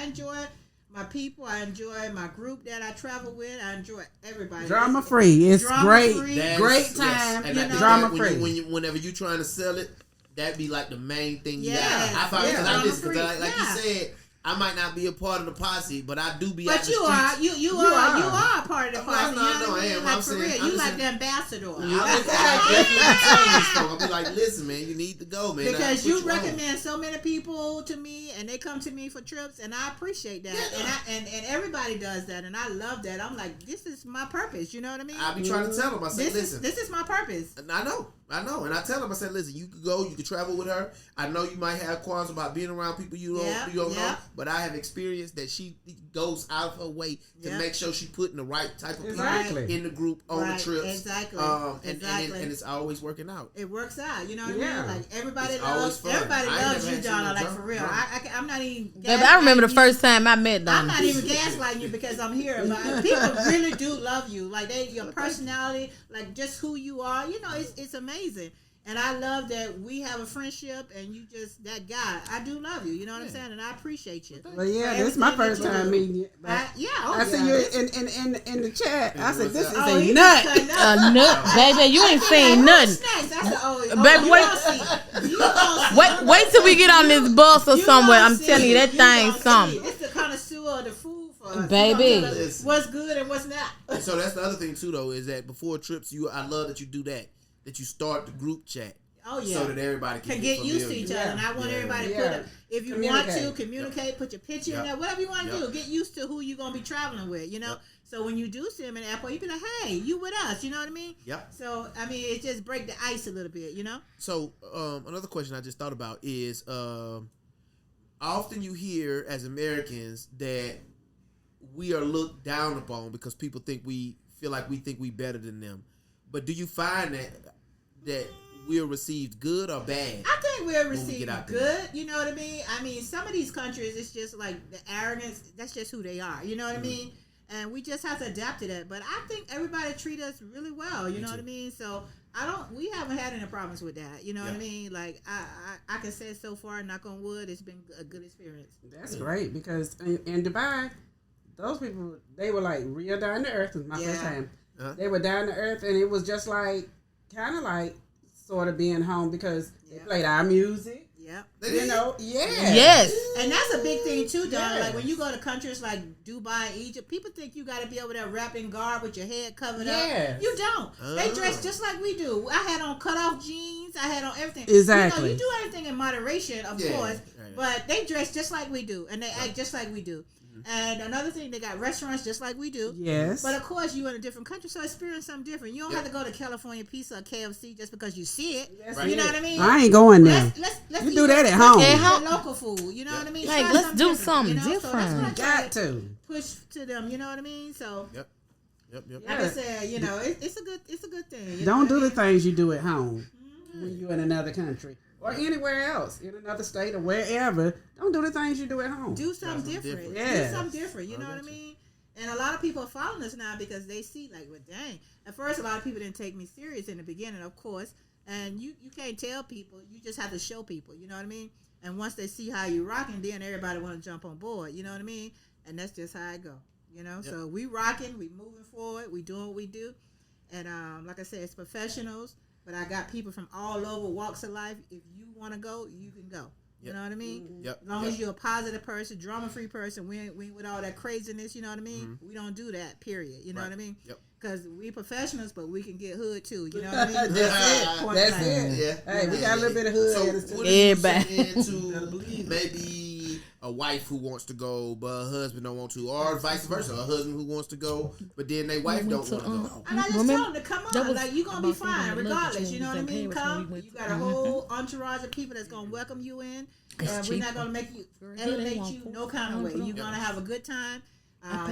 enjoy my people. I enjoy my group that I travel with. I enjoy everybody. Drama free. It's great. Drama-free. Great time. And Drama free. Whenever you trying to sell it, that'd be like the main thing. Yeah. I find because I listen. Because like Yeah. you said, I might not be a part of the posse, but I do be. But out the you are. streets. You are a part of the party. No, I am. Like I'm for saying, real, I'm you like saying- the ambassador. I'll be like, listen, man, you need to go, man. Because you recommend so many people to me, and they come to me for trips, and I appreciate that. Yeah. And everybody does that, and I love that. I'm like, this is my purpose. You know what I mean? I be trying to tell them. I say, listen, this is my purpose. I know. I know, and I tell them, I said, listen, you could go, you could travel with her. I know you might have qualms about being around people you don't know, but I have experienced that she goes out of her way to make sure she putting the right type of people in the group on the trips. Exactly. And it's always working out. It works out. You know what I mean? Like everybody loves you, Donna. Like for real. I'm not even. Baby, I remember the first time I met Donna. I'm not even gaslighting you because I'm here, but people really do love you. Like your personality, like just who you are. You know, it's amazing. And I love that we have a friendship and you just that guy. I do love you. You know what I'm saying? And I appreciate you. Well, yeah, this is my first time meeting you. I see you in the chat. I said, this is a nut. A nut, baby. You ain't saying nothing. Baby, wait till we get on this bus or somewhere. I'm telling you, that thing's something. It's the connoisseur of the food for us. Baby. What's good and what's not. So that's the other thing too, though, is that before trips, I love that you do that. That you start the group chat. Oh yeah. So that everybody can get used to each other. And I want everybody to put if you want to communicate, put your picture in there, whatever you want to do. Get used to who you're gonna be traveling with, you know? Yep. So when you do see them in the airport, you be like, hey, you with us, you know what I mean? Yep. So I mean it just break the ice a little bit, you know? So another question I just thought about is often you hear as Americans that we are looked down upon because people think we think we better than them. But do you find that we're received good or bad? I think we're received good. You know what I mean? I mean, some of these countries, it's just like the arrogance. That's just who they are. You know what I mean? And we just have to adapt to that. But I think everybody treat us really well. You know what I mean? So we haven't had any problems with that. You know what I mean? Like I can say so far, knock on wood, it's been a good experience. That's great because in Dubai, those people, they were like real down to earth. It was my first time. They were down to earth, and it was just like, kind of like, sort of being home because they played our music. Yep. You know, Yes. And that's a big thing too, Don. Like when you go to countries like Dubai, Egypt, people think you got to be over there wrapping garb with your head covered up. You don't. They dress just like we do. I had on cutoff jeans. I had on everything. Exactly. You do everything in moderation, of course, but they dress just like we do, and they act just like we do. And another thing, they got restaurants just like we do. Yes. But of course, you in a different country, so experience something different. You don't have to go to California Pizza or KFC just because you see it. You know what I mean? I ain't going there. Let's you do that at home. Local food. You know what I mean? Like, let's do something different. So that's what I got to push to them. You know what I mean? So. Yep. Like I said, you know, it's a good thing. Don't do the things you do at home when you're in another country. Or anywhere else, in another state or wherever, don't do the things you do at home. Do something different. Yeah. Do something different. You know what I mean? And a lot of people are following us now because they see, like, well, dang. At first, a lot of people didn't take me serious in the beginning, of course. And you can't tell people. You just have to show people. You know what I mean? And once they see how you rocking, then everybody want to jump on board. You know what I mean? And that's just how it go. You know? Yep. So we rocking. We moving forward. We doing what we do. And like I said, it's professionals. But I got people from all over walks of life. If you want to go, you can go. You know what I mean? Yep. As long as you're a positive person, drama-free person, we ain't with all that craziness, you know what I mean? We don't do that, period. You know what I mean? Yep. Because we professionals, but we can get hood too. You know what I mean? That's it. Yeah. Hey, we got a little bit of hood. So what are you saying to maybe a wife who wants to go, but her husband don't want to, or vice versa, a husband who wants to go, but then their wife don't want to go? And I just tell them to come on. Like, you're going to be fine regardless. You know what I mean? Come. You got a whole entourage of people that's going to welcome you in. We're not going to make you elevate you no kind of way. You're going to have a good time.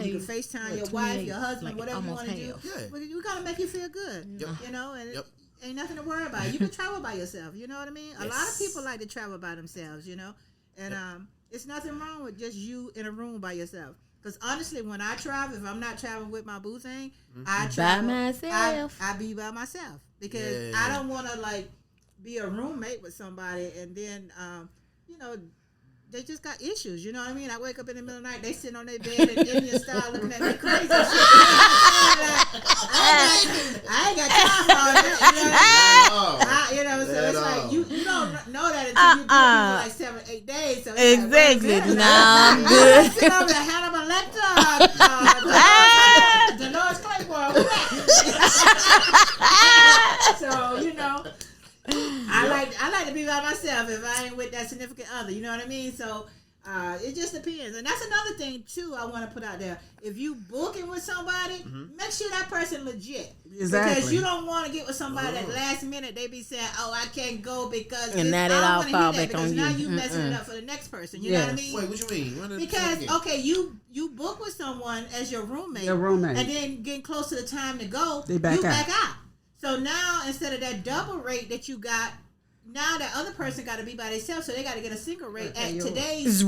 You can FaceTime your wife, your husband, whatever you want to do. We got to make you feel good. You know, and ain't nothing to worry about. You can travel by yourself. You know what I mean? A lot of people like to travel by themselves, you know. And it's nothing wrong with just you in a room by yourself. Because honestly, when I travel, if I'm not traveling with my boo thing, I travel by myself. I be by myself. Because I don't want to, like, be a roommate with somebody and then, you know, they just got issues, you know what I mean? I wake up in the middle of the night, they sitting on their bed in Indian style looking at me crazy. I ain't got time for all that, you know? So it's like, you don't know that until you do like 7-8 days. So exactly. Like, I'm good. I sit over there, hand on my Dolores Claiborne. So, you know. I like to be by myself if I ain't with that significant other. You know what I mean? So It just depends, and that's another thing too. I want to put out there: if you booking with somebody, make sure that person legit. Exactly. Because you don't want to get with somebody at last minute. They be saying, "Oh, I can't go because," And now I it don't all wanna fall hear that back on because now you. you messing it up for the next person. You know what I mean? Wait, what you mean? Run it Because again. okay, you book with someone as your roommate, roommate. and then getting close to the time to go, They back you out. back out. So now instead of that double rate that you got, now that other person got to be by themselves, so they got to get a single rate at It's today's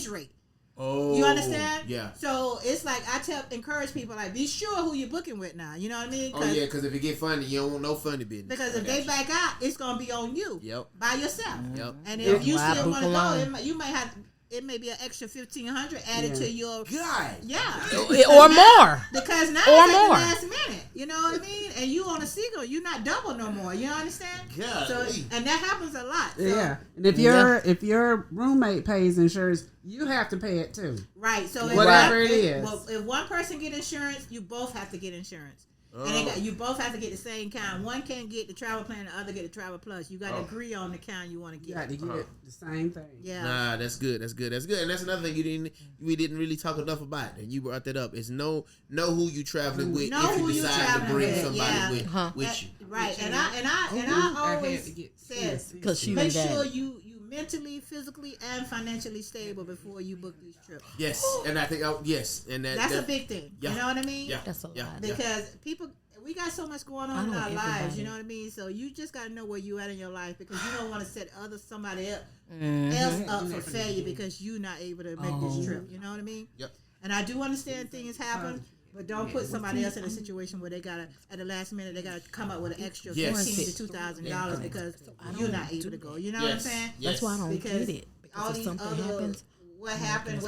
rate. Oh, You understand? Yeah. So it's like encourage people like be sure who you're booking with now. You know what I mean? Oh yeah, because if it get funny, you don't want no funny business. Because if they back out, it's gonna be on you. Yep. By yourself. Yep. And if you Why still book want to go, alone? you might have. It may be an extra $1,500 added to your. God. Yeah. Or more. Because now Or it's at the more. last minute. You know what I mean? And you on a single, you're not double no more. You understand? God. So and that happens a lot. So, Yeah, and if your roommate pays insurance, you have to pay it too. Right. So Whatever it is. if one person get insurance, you both have to get insurance. And you both have to get the same kind. One can't get the travel plan, the other get the travel plus. You got to agree on the kind you want to You get. got to get the same thing. Yeah. Nah, that's good. That's good. That's good. And that's another thing we didn't really talk enough about. And you brought that up. Is know who you traveling with Know if who you you decide to traveling bring with, somebody yeah. with you. Right. And I always said Because she make was sure that. you mentally, physically, and financially stable before you book these trips. Yes, and I think yes, and That's a big thing. Yeah. You know what I mean? Yeah, That's a lot. yeah. Because people, we got so much going I on in know our lives. everybody. You know what I mean? So you just got to know where you at in your life because you don't want to set somebody else up for failure because you're not able to make this trip. You know what I mean? Yep. And I do understand things happen. But don't put somebody else in a situation where they gotta at the last minute they gotta come up with an extra $1,500 to $2,000 because you're not able to go. You know what I'm saying? Yes. That's why I don't Because get it. all Because if these something other happens, what happened,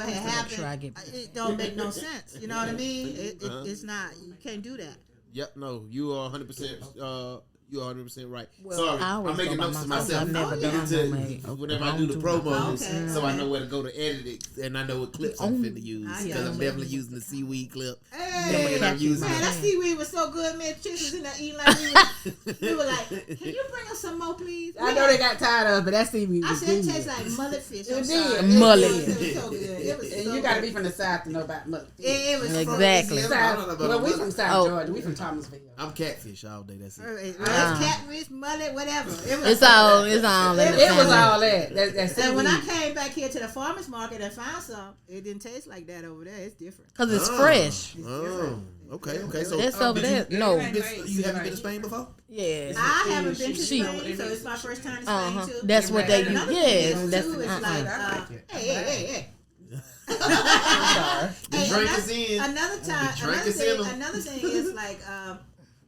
sure I get it don't make no sense. You know what I mean? It's not. You can't do that. Yep. No, you are 100%. You are 100% right. Well, Sorry, I always I'm making go by notes to myself. myself. I've never done to- roommate. whenever I I do don't the do promos, Okay. so I know where to go to edit it, and I know what clips I'm finna use. I Because got I'm you. definitely using the seaweed clip. Hey, And I'm using man, it. that seaweed was so good, man. Chicks was in there eating like we were like, can you bring us some more, please? I know they got tired of, but that seaweed I was said it good. tastes like mullet fish. I'm It sorry. did. Mullet. It was so good. It was And so you got to good. be from the South to know about mullet. It was Exactly. So I don't know about Well, a we mullet. from South Georgia. We from Thomasville. I'm catfish all day. That's it. It's catfish, mullet, whatever. It was It's all in the It was family. all that. That And when I seaweed. came back here to the farmer's market and found some, it didn't taste like that over there. It's different. Because it's fresh. Oh, okay. So That's over there. No. You haven't been to Spain before? Yeah. I haven't been to Sheep. Spain, so it's my first time to Spain too. That's what they use. Another Yes. thing That's too is like, hey. The drink is in. Another time, drink is in 'em. another thing is like,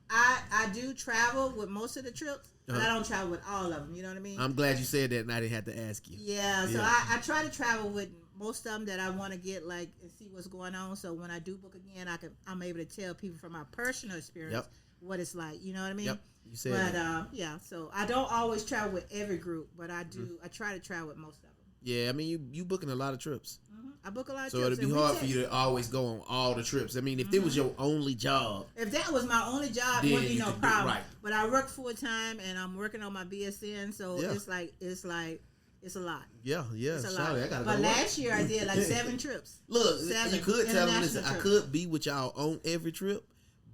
I do travel with most of the trips, but I don't travel with all of them. You know what I mean? I'm glad you said that, and I didn't have to ask you. Yeah, so Yeah. I try to travel with most of them that I want to get like and see what's going on. So when I do book again, I'm able to tell people from my personal experience what it's like. You know what I mean? Yep. You said But that. yeah, so I don't always travel with every group, but I do. I try to travel with most of them. Yeah, I mean, you booking a lot of trips. I book a lot of So trips. it'd be and we hard take- for you to always go on all the trips. I mean, if it was your only job, If that was my only job, Then it wouldn't be you no could do- problem. right. But I work full time and I'm working on my BSN, so Yeah. it's a lot. yeah, It's a lot. sorry, I gotta But go to work. last year I did like 7 trips. Look, 7 you could tell them, listen, international I trips. could be with y'all on every trip,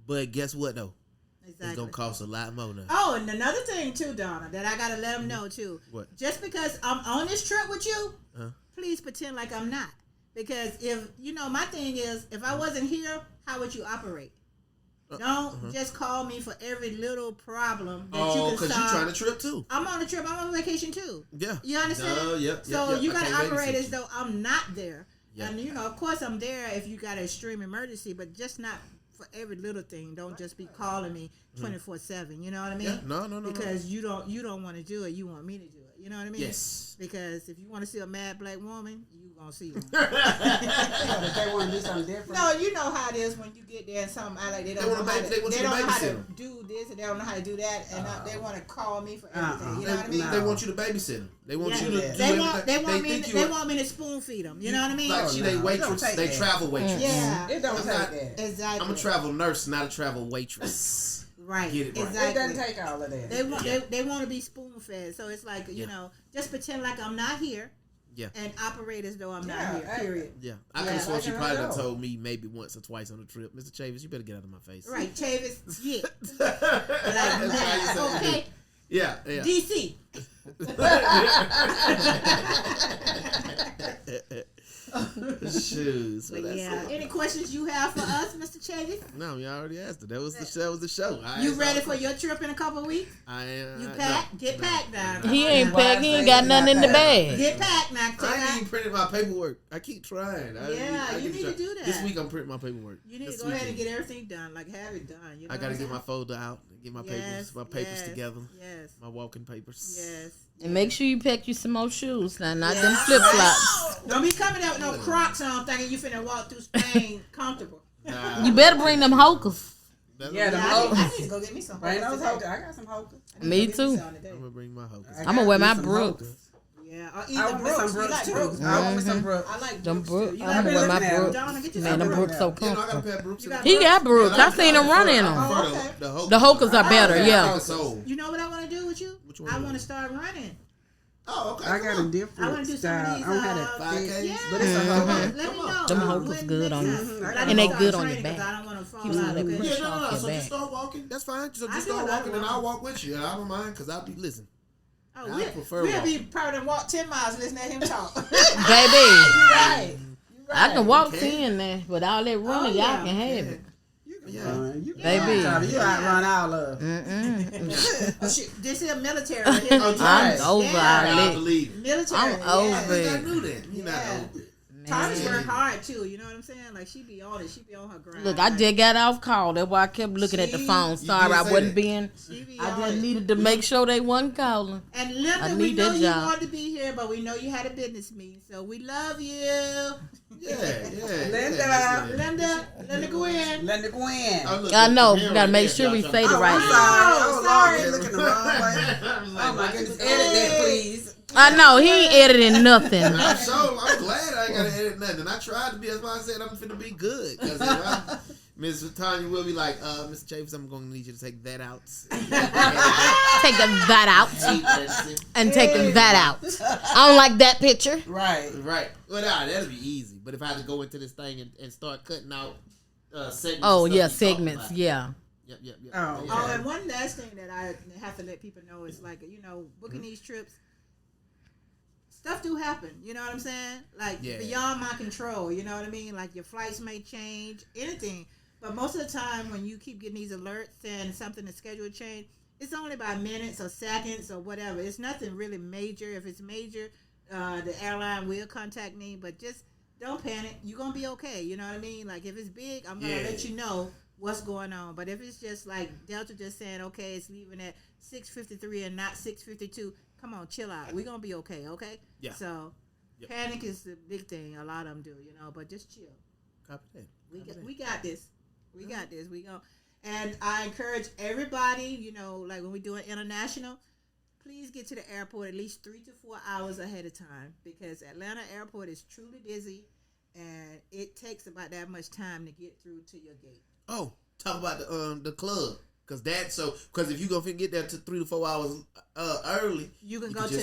but guess what though? It's Exactly. gonna cost a lot more now. Oh, and another thing too, Donna, that I gotta let them know too. What? Just because I'm on this trip with you, Huh? please pretend like I'm not. Because if my thing is, if I wasn't here, how would you operate? Don't just call me for every little problem that Oh, you because can you're solve. trying to trip too. I'm on a trip. I'm on vacation too. Yeah. You understand? Yep. So you I gotta can't operate babysit as you. though I'm not there. Yeah. And of course I'm there if you got an extreme emergency, but just not for every little thing. Don't just be calling me 24/7. You know what I mean? Yeah. No. Because you don't want to do it. You want me to do it. You know what I mean? Yes. Because if you want to see a mad black woman, you gonna see one. If they want to do something different. No, you know how it is when you get there and something act like they don't They know wanna how baby- to, they want you to don't know how to babysit 'em. do this and they don't know how to do that, and they want to call me for everything. You know what I They, mean? they want you to babysit them. They want you to. Yeah. Do They want everything. me. They want me to spoon feed them. You know what I mean? Like she, they no, waitress. don't take They that. travel waitress. Yeah, It don't I'm take not- that. exactly. I'm a travel nurse, not a travel waitress. Right. Get it right. Exactly. It doesn't take all of that. They want to be spoon fed, so it's like you know, just pretend like I'm not here. Yeah. And operate as though I'm not here. Period. Yeah. I could have sworn she probably done told me maybe once or twice on the trip, Mr. Chavis, you better get out of my face. Right, Chavis. Yeah. Okay. Yeah. DC. Shoes. So Any questions you have for us, Mr. Chavis? No, you already asked it. That was the show. You ready for your trip in a couple of weeks? I am. You packed? Get packed now. He ain't packed. He ain't got nothing in the bag. Get packed now. I ain't even printed my paperwork. I keep trying. You need to do that. This week I'm printing my paperwork. You need to go ahead and get everything done. Like have it done. You know I gotta get my folder out, get my papers together. Yes. My walking papers. Yes. And make sure you pack you some more shoes now, not them flip flops. Don't be coming out with no Crocs on thinking you finna walk through Spain comfortable. You better bring them hokers. Yeah, the I need to go get me some Bring hokers. those hokers. I got some hokers. Me too. I'm gonna bring my hokers. I'm gonna wear my Brooks. Yeah, or I either want me Brooks. some You Brooks like too. Brooks? I want me some Brooks. I like Them Brooks Brooks. too. I'm gonna wear my Brooks. Donna, get you Man, some them Brooks. Brooks so I got a comfortable. pair of Brooks. You got He got Brooks. I seen him run in them. The The hokers are better, yeah. You know what I want to do with you? Which one? I want to start running. Oh, okay. I got a different I want to do some style. of these. I don't have that 5K? thick, Yeah. but it's a Come hoker. on, let me know. Them When hokers good on next you. time. And I they start good on training your back. 'cause I don't want to fall Keeps out. all that Okay? push Yeah, no. off So your just back. start walking. That's fine. So I just do start a lot walking, of and walking. I'll walk with you. And I don't mind because I'll be listening. Oh, I prefer we'll be walking. proud to walk 10 miles listening to him talk. Baby, Right. I can walk 10 there, but all that running, yeah. y'all can have it. You Baby. You outrun all of. Oh, shit. This is a military. Right here. Oh, I'm over Yeah. I all that. believe it. Military. I'm yeah. over I think I it. knew that. You're not Yeah. over it. Tanya Man. work hard too. You know what I'm saying? Like she be on it. She be on her grind. Look, I just got off call. That's why I kept looking at the phone. Sorry, did I say wasn't that. being. She be I on just it. needed to make sure they wasn't calling. And I Linda, we need know that you job. wanted to be here, but we know you had a business meeting, so we love you. Yeah. Linda. Linda Gwen. Linda Gwen. Oh, look, I know. the We camera gotta make there, sure we y'all say trying the to- right I'm thing. sorry. Oh, Sorry. sorry. Looking the wrong way. I was like, Oh my why goodness. you- Edit that, please. I know he ain't editing nothing. I'm glad I ain't gotta edit nothing. I tried to be. That's why I said I'm finna be good. Because Mrs. Tonya will be like, Mr. Chavis, I'm gonna need you to take that out. Take that out and take that out. I don't like that picture. Right. Right. Well, that'll be easy. But if I had to go into this thing and start cutting out segments. Oh and yeah, stuff we talk segments. about. Yeah. Yep. Oh, Yeah. Oh, and one last thing that I have to let people know is like, you know, booking these trips, stuff do happen. You know what I'm saying? Like beyond my control. You know what I mean? Like your flights may change, anything. But most of the time, when you keep getting these alerts and something is scheduled to change, it's only by minutes or seconds or whatever. It's nothing really major. If it's major, the airline will contact me. But just don't panic. You're gonna be okay. You know what I mean? Like if it's big, I'm gonna let you know what's going on. But if it's just like Delta just saying, okay, it's leaving at 6:53 and not 6:52, come on, chill out. We're gonna be okay. Okay. Yeah. So panic is the big thing. A lot of them do. You know, but just chill. Copy that. We got this. We got this. We go. And I encourage everybody, you know, like when we're doing international, please get to the airport at least 3 to 4 hours ahead of time because Atlanta airport is truly busy and it takes about that much time to get through to your gate. Oh, talk about the club. Because if you gonna get there to 3 to 4 hours early, you can go to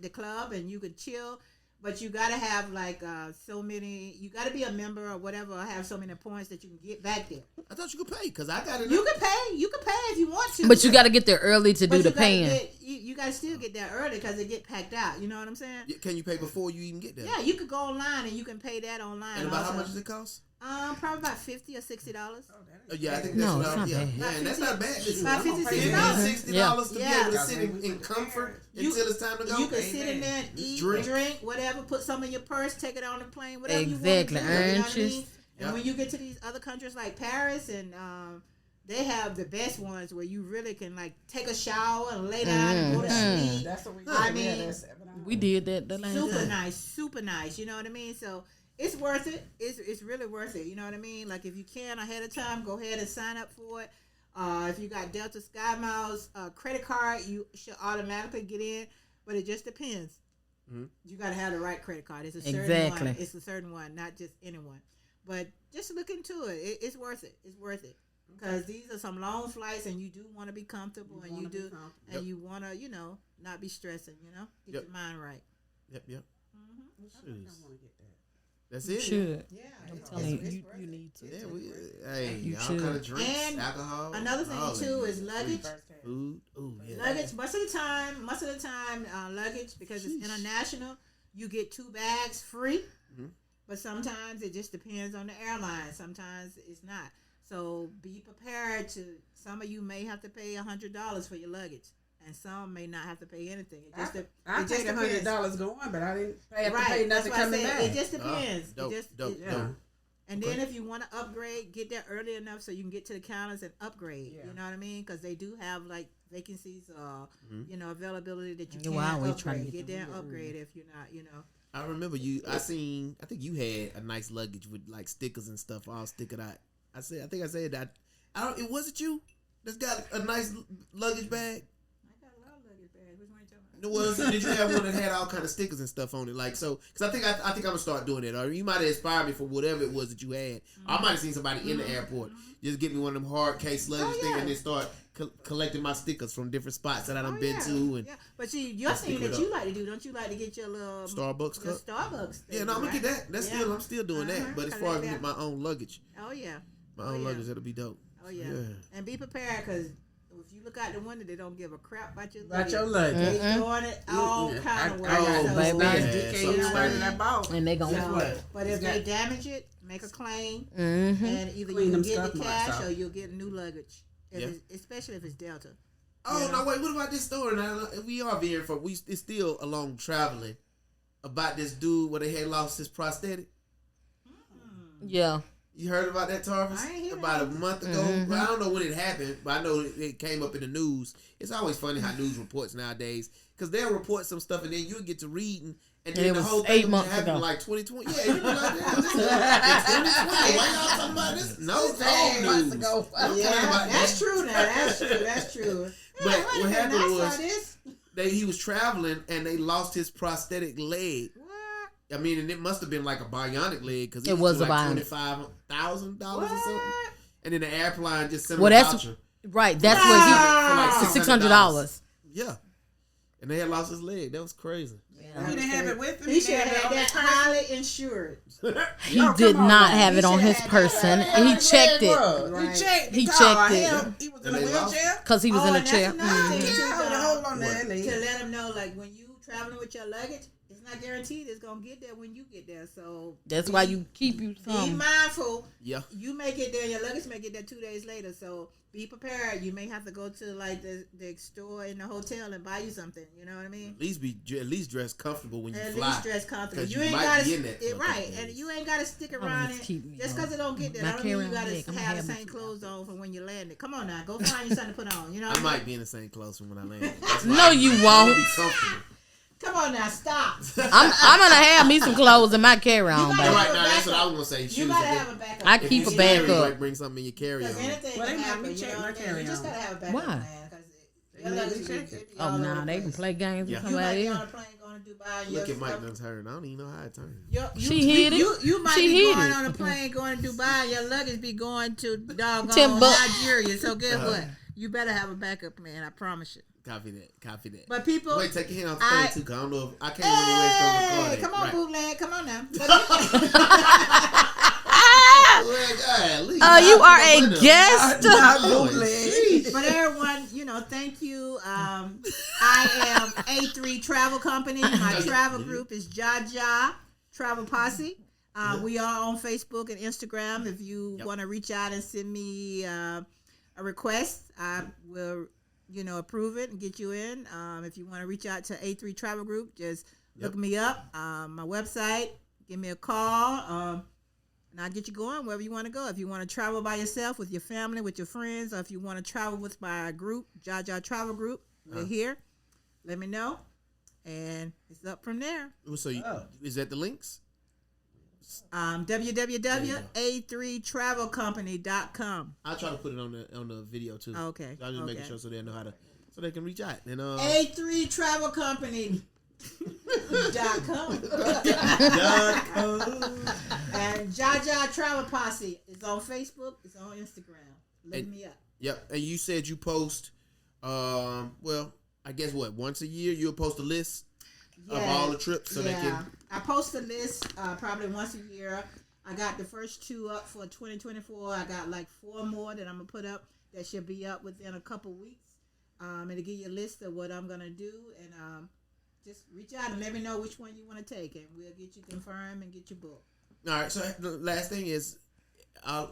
the club and you can chill. But you gotta have like so many. You gotta be a member or whatever. Or have so many points that you can get back there. I thought you could pay because I got it. You can pay. You can pay if you want to. But you got to get there early to do the paying. You gotta still get there early because it get packed out. You know what I'm saying? Can you pay before you even get there? Yeah, you could go online and you can pay that online. And about also. how much does it cost? Probably about $50 or $60. Yeah, I think that's No, what it's I not bad. Yeah, and that's not bad. Listen, About $50, $50, $60 to be Yeah. able to sit in comfort until it's time to go. You can sit in there and eat, drink, whatever. Put some in your purse, take it on the plane, whatever Exactly. you want to do. You know what I Earn mean? And when you get to these other countries like Paris and they have the best ones where you really can like take a shower and lay down and go to sleep. That's what we did. I mean, We did that the last time. super nice. You know what I mean? So it's worth it. It's really worth it. You know what I mean? Like if you can ahead of time, go ahead and sign up for it. If you got Delta Sky Miles credit card, you should automatically get in. But it just depends. Mm-hmm. You got to have the right credit card. It's a certain one. It's a certain one, not just anyone. But just look into it. It's worth it. It's worth it. Because these are some long flights, and you do want to be comfortable, and you want to, not be stressing. Get your mind right. Yep. I think I want to get that. That's You it. should. Yeah, I'm it's telling you, great. you need to. Yeah, hey, You all should. kind of drinks, And alcohol. Another thing all too that. is luggage. Food. Ooh, yeah. Luggage. Most of the time, luggage because it's international. You get 2 bags free, but sometimes it just depends on the airline. Sometimes it's not. So be prepared to. Some of you may have to pay $100 for your luggage, and some may not have to pay anything. It just I paid $100 going, but I didn't have to pay nothing That's why I coming said back. it just depends. Dope, It just dope. And then if you want to upgrade, get there early enough so you can get to the counters and upgrade. Yeah. You know what I mean? Because they do have like vacancies, availability that you Yeah, can well, I always try to upgrade. get Get there them and upgrade if you're not, I remember you. I think you had a nice luggage with like stickers and stuff all stickered out. I think I said that. It wasn't you that's got a nice luggage bag. I got a lot of luggage bags. Which one you talking about? It was. Did you have one that had all kind of stickers and stuff on it? Like so, because I think I'm gonna start doing it. Or you might have inspired me for whatever it was that you had. I might have seen somebody in the airport just get me one of them hard case luggage things and then start collecting my stickers from different spots that I done been to and But see, your thing that you like to do, don't you like to get your little Starbucks your cup. Starbucks thing, Yeah, no, I'm gonna right? get that. I'm still doing that. But as far as with my own luggage, Oh yeah. luggage, that'll be dope. Oh yeah. And be prepared because if you look out the window, they don't give a crap about your About luggage. your luggage. They throwing it all kind of ways. I got baby. nice Yeah, DK something one that I bought. And they gonna. So, but if they damage it, make a claim, Mm-hmm. and either Clean you them can get stuff the marks cash out. or you'll get new luggage. Yeah. Especially if it's Delta. Oh no! Wait, what about this story? Now we are veering from. It's still along traveling about this dude where they had lost his prosthetic. Yeah. You heard about that, Tarvis? I ain't hear About that. a month ago. Well, I don't know when it happened, but I know it came up in the news. It's always funny how news reports nowadays, because they'll report some stuff and then you'll get to reading, and then it the was whole 8 thing months happened ago. in like 2020. Yeah, you be like, damn, this is in 2020. Why y'all talking about this? No, it's old news. I'm talking about That's true now. That's true. But what happened I was saw this. he was traveling and they lost his prosthetic leg. What? I mean, and it must have been like a bionic leg because It was a like bionic. $25,000 or something. And then the airline just sent him Well, a that's voucher right. That's for what like $600. Yeah. And they had lost his leg. That was crazy. He didn't have it with him. He should didn't have it on that his person. highly insured. He Oh, did come on, not man. have He it on should his have person. that. And he checked it Right. He checked. He He checked it. him. He was in a And they lost wheelchair. because he was in a and chair. that's another thing, Mhm. too, Yeah, hold dog. hold on there. To Lee. let them know, like when you traveling with your luggage, it's not guaranteed it's gonna get there when you get there. So That's why you keep you be some. mindful. Yeah. You may get there, your luggage may get there 2 days later. So be prepared. You may have to go to like the store in the hotel and buy you something. You know what I mean? At least dress comfortable when you At fly. least dress comfortable. 'Cause You you ain't might gotta be in that for a right, couple and days. you ain't gotta stick I'ma around just it keep me just on because it don't get there. my I don't mean you carry-on gotta bag. I'ma have the have my same two clothes on for when you landed. Come on now, go find you something to put on. You know? I What might be in the same clothes from when I land. No, you I won't. want to be comfortable. Come on now, stop. I'm gonna have me some clothes in my carry-on You bag. gotta- Right now, that's what I was gonna say. You Shoes. gotta If have a backup. I if keep you a bag scary, up. like, bring something in your carry Because on. anything Well, they can made happen. me You check know my what I mean? You carry-on. just gotta have a backup Why? plan. 'Cause your made luggage me be- check it. it be Oh all over nah, the they can place. play games Yeah. with You might somebody be on else. a plane going to Dubai. Look your at Mike stuff- done turn. I don't even know how it turned. She hit it. You might She be hit going it. on a plane going to Dubai. Your luggage be going to doggone Timbuktu. Nigeria. So guess what? You better have a backup plan. I promise you. Copy that. But people, Wait, take your hand off the I- plane too, cause I don't know if I can't remember where it's gonna record it. come on, Right. bootleg. Come on now. You are a guest. But everyone, thank you. I am A3 Travel Company. My travel group is Jaja Travel Posse. We are on Facebook and Instagram. If you want to reach out and send me a request, I will, approve it and get you in. If you want to reach out to A3 Travel Group, just look me up. My website, give me a call. And I'll get you going wherever you want to go. If you want to travel by yourself, with your family, with your friends, or if you want to travel with my group, Jaja Travel Group, we're here. Let me know. And it's up from there. So is that the links? www.a3travelcompany.com. I'll try to put it on the video too. Okay. I'll just making sure so they know how to, so they can reach out. And A3travelcompany.com. And Jaja Travel Posse is on Facebook. It's on Instagram. Look me up. Yep. And you said you post, well, I guess once a year you'll post a list of all the trips so they can. I post a list probably once a year. I got the first 2 up for 2024. I got like 4 more that I'm gonna put up that should be up within a couple weeks. And to give you a list of what I'm gonna do, and just reach out and let me know which one you want to take, and we'll get you confirmed and get your book. All right. So the last thing is, all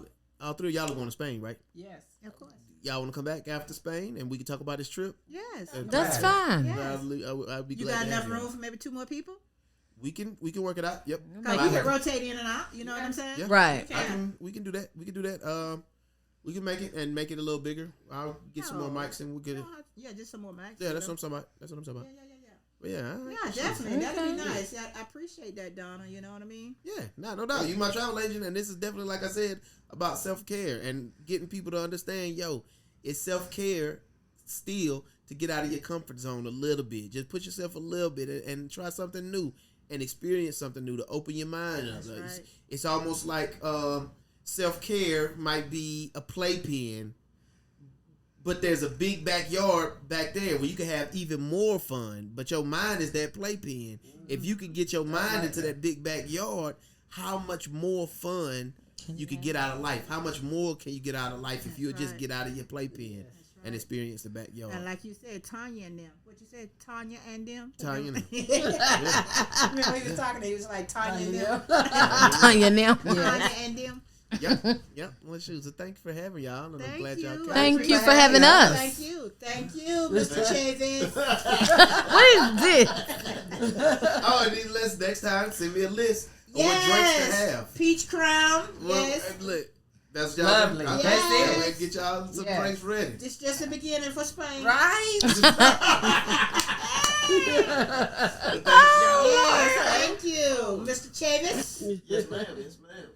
3 of y'all are going to Spain, right? Yes. Of course. Y'all want to come back after Spain and we can talk about this trip? Yes. That's fine. Yes. I'll be You glad got to enough have y'all. room for maybe 2 more people? We can work it out. Yep. Cause you can rotate in and out. You know what I'm saying? Yeah. Right. We can do that. We can do that. We can make it a little bigger. I'll get some more mics and we'll get it. Yeah, just some more mics. Yeah, that's what I'm talking about. That's what I'm talking about. Yeah. But Yeah, definitely. That'd be nice. I appreciate that, Donna. You know what I mean? Yeah, no doubt. You my travel agent, and this is definitely, like I said, about self-care and getting people to understand, it's self-care still to get out of your comfort zone a little bit. Just put yourself a little bit and try something new and experience something new to open your mind up. Right. It's almost like self-care might be a playpen, but there's a big backyard back there where you can have even more fun. But your mind is that playpen. If you can get your mind into that big backyard, how much more fun you can get out of life? How much more can you get out of life if you just get out of your playpen and experience the backyard? And like you said, Tonya and them. What you said, Tonya and them? Tonya and them. Remember he was talking, he was like Tonya and them. Tonya now. Tonya and them. Yep. Well, shoot. So thank you for having y'all. And I'm glad y'all came. Thank you for having us. Thank you, Mr. Chavis. What is this? Oh, and these lists next time, send me a list of what drinks to have. Peach Crown. Well, Yes. Look, that's y'all. Lovely. That's Yes. it. Get y'all some drinks ready. This just the beginning for Spain. Right? Yes, thank you, Mr. Chavis. Yes, ma'am. Yes, ma'am.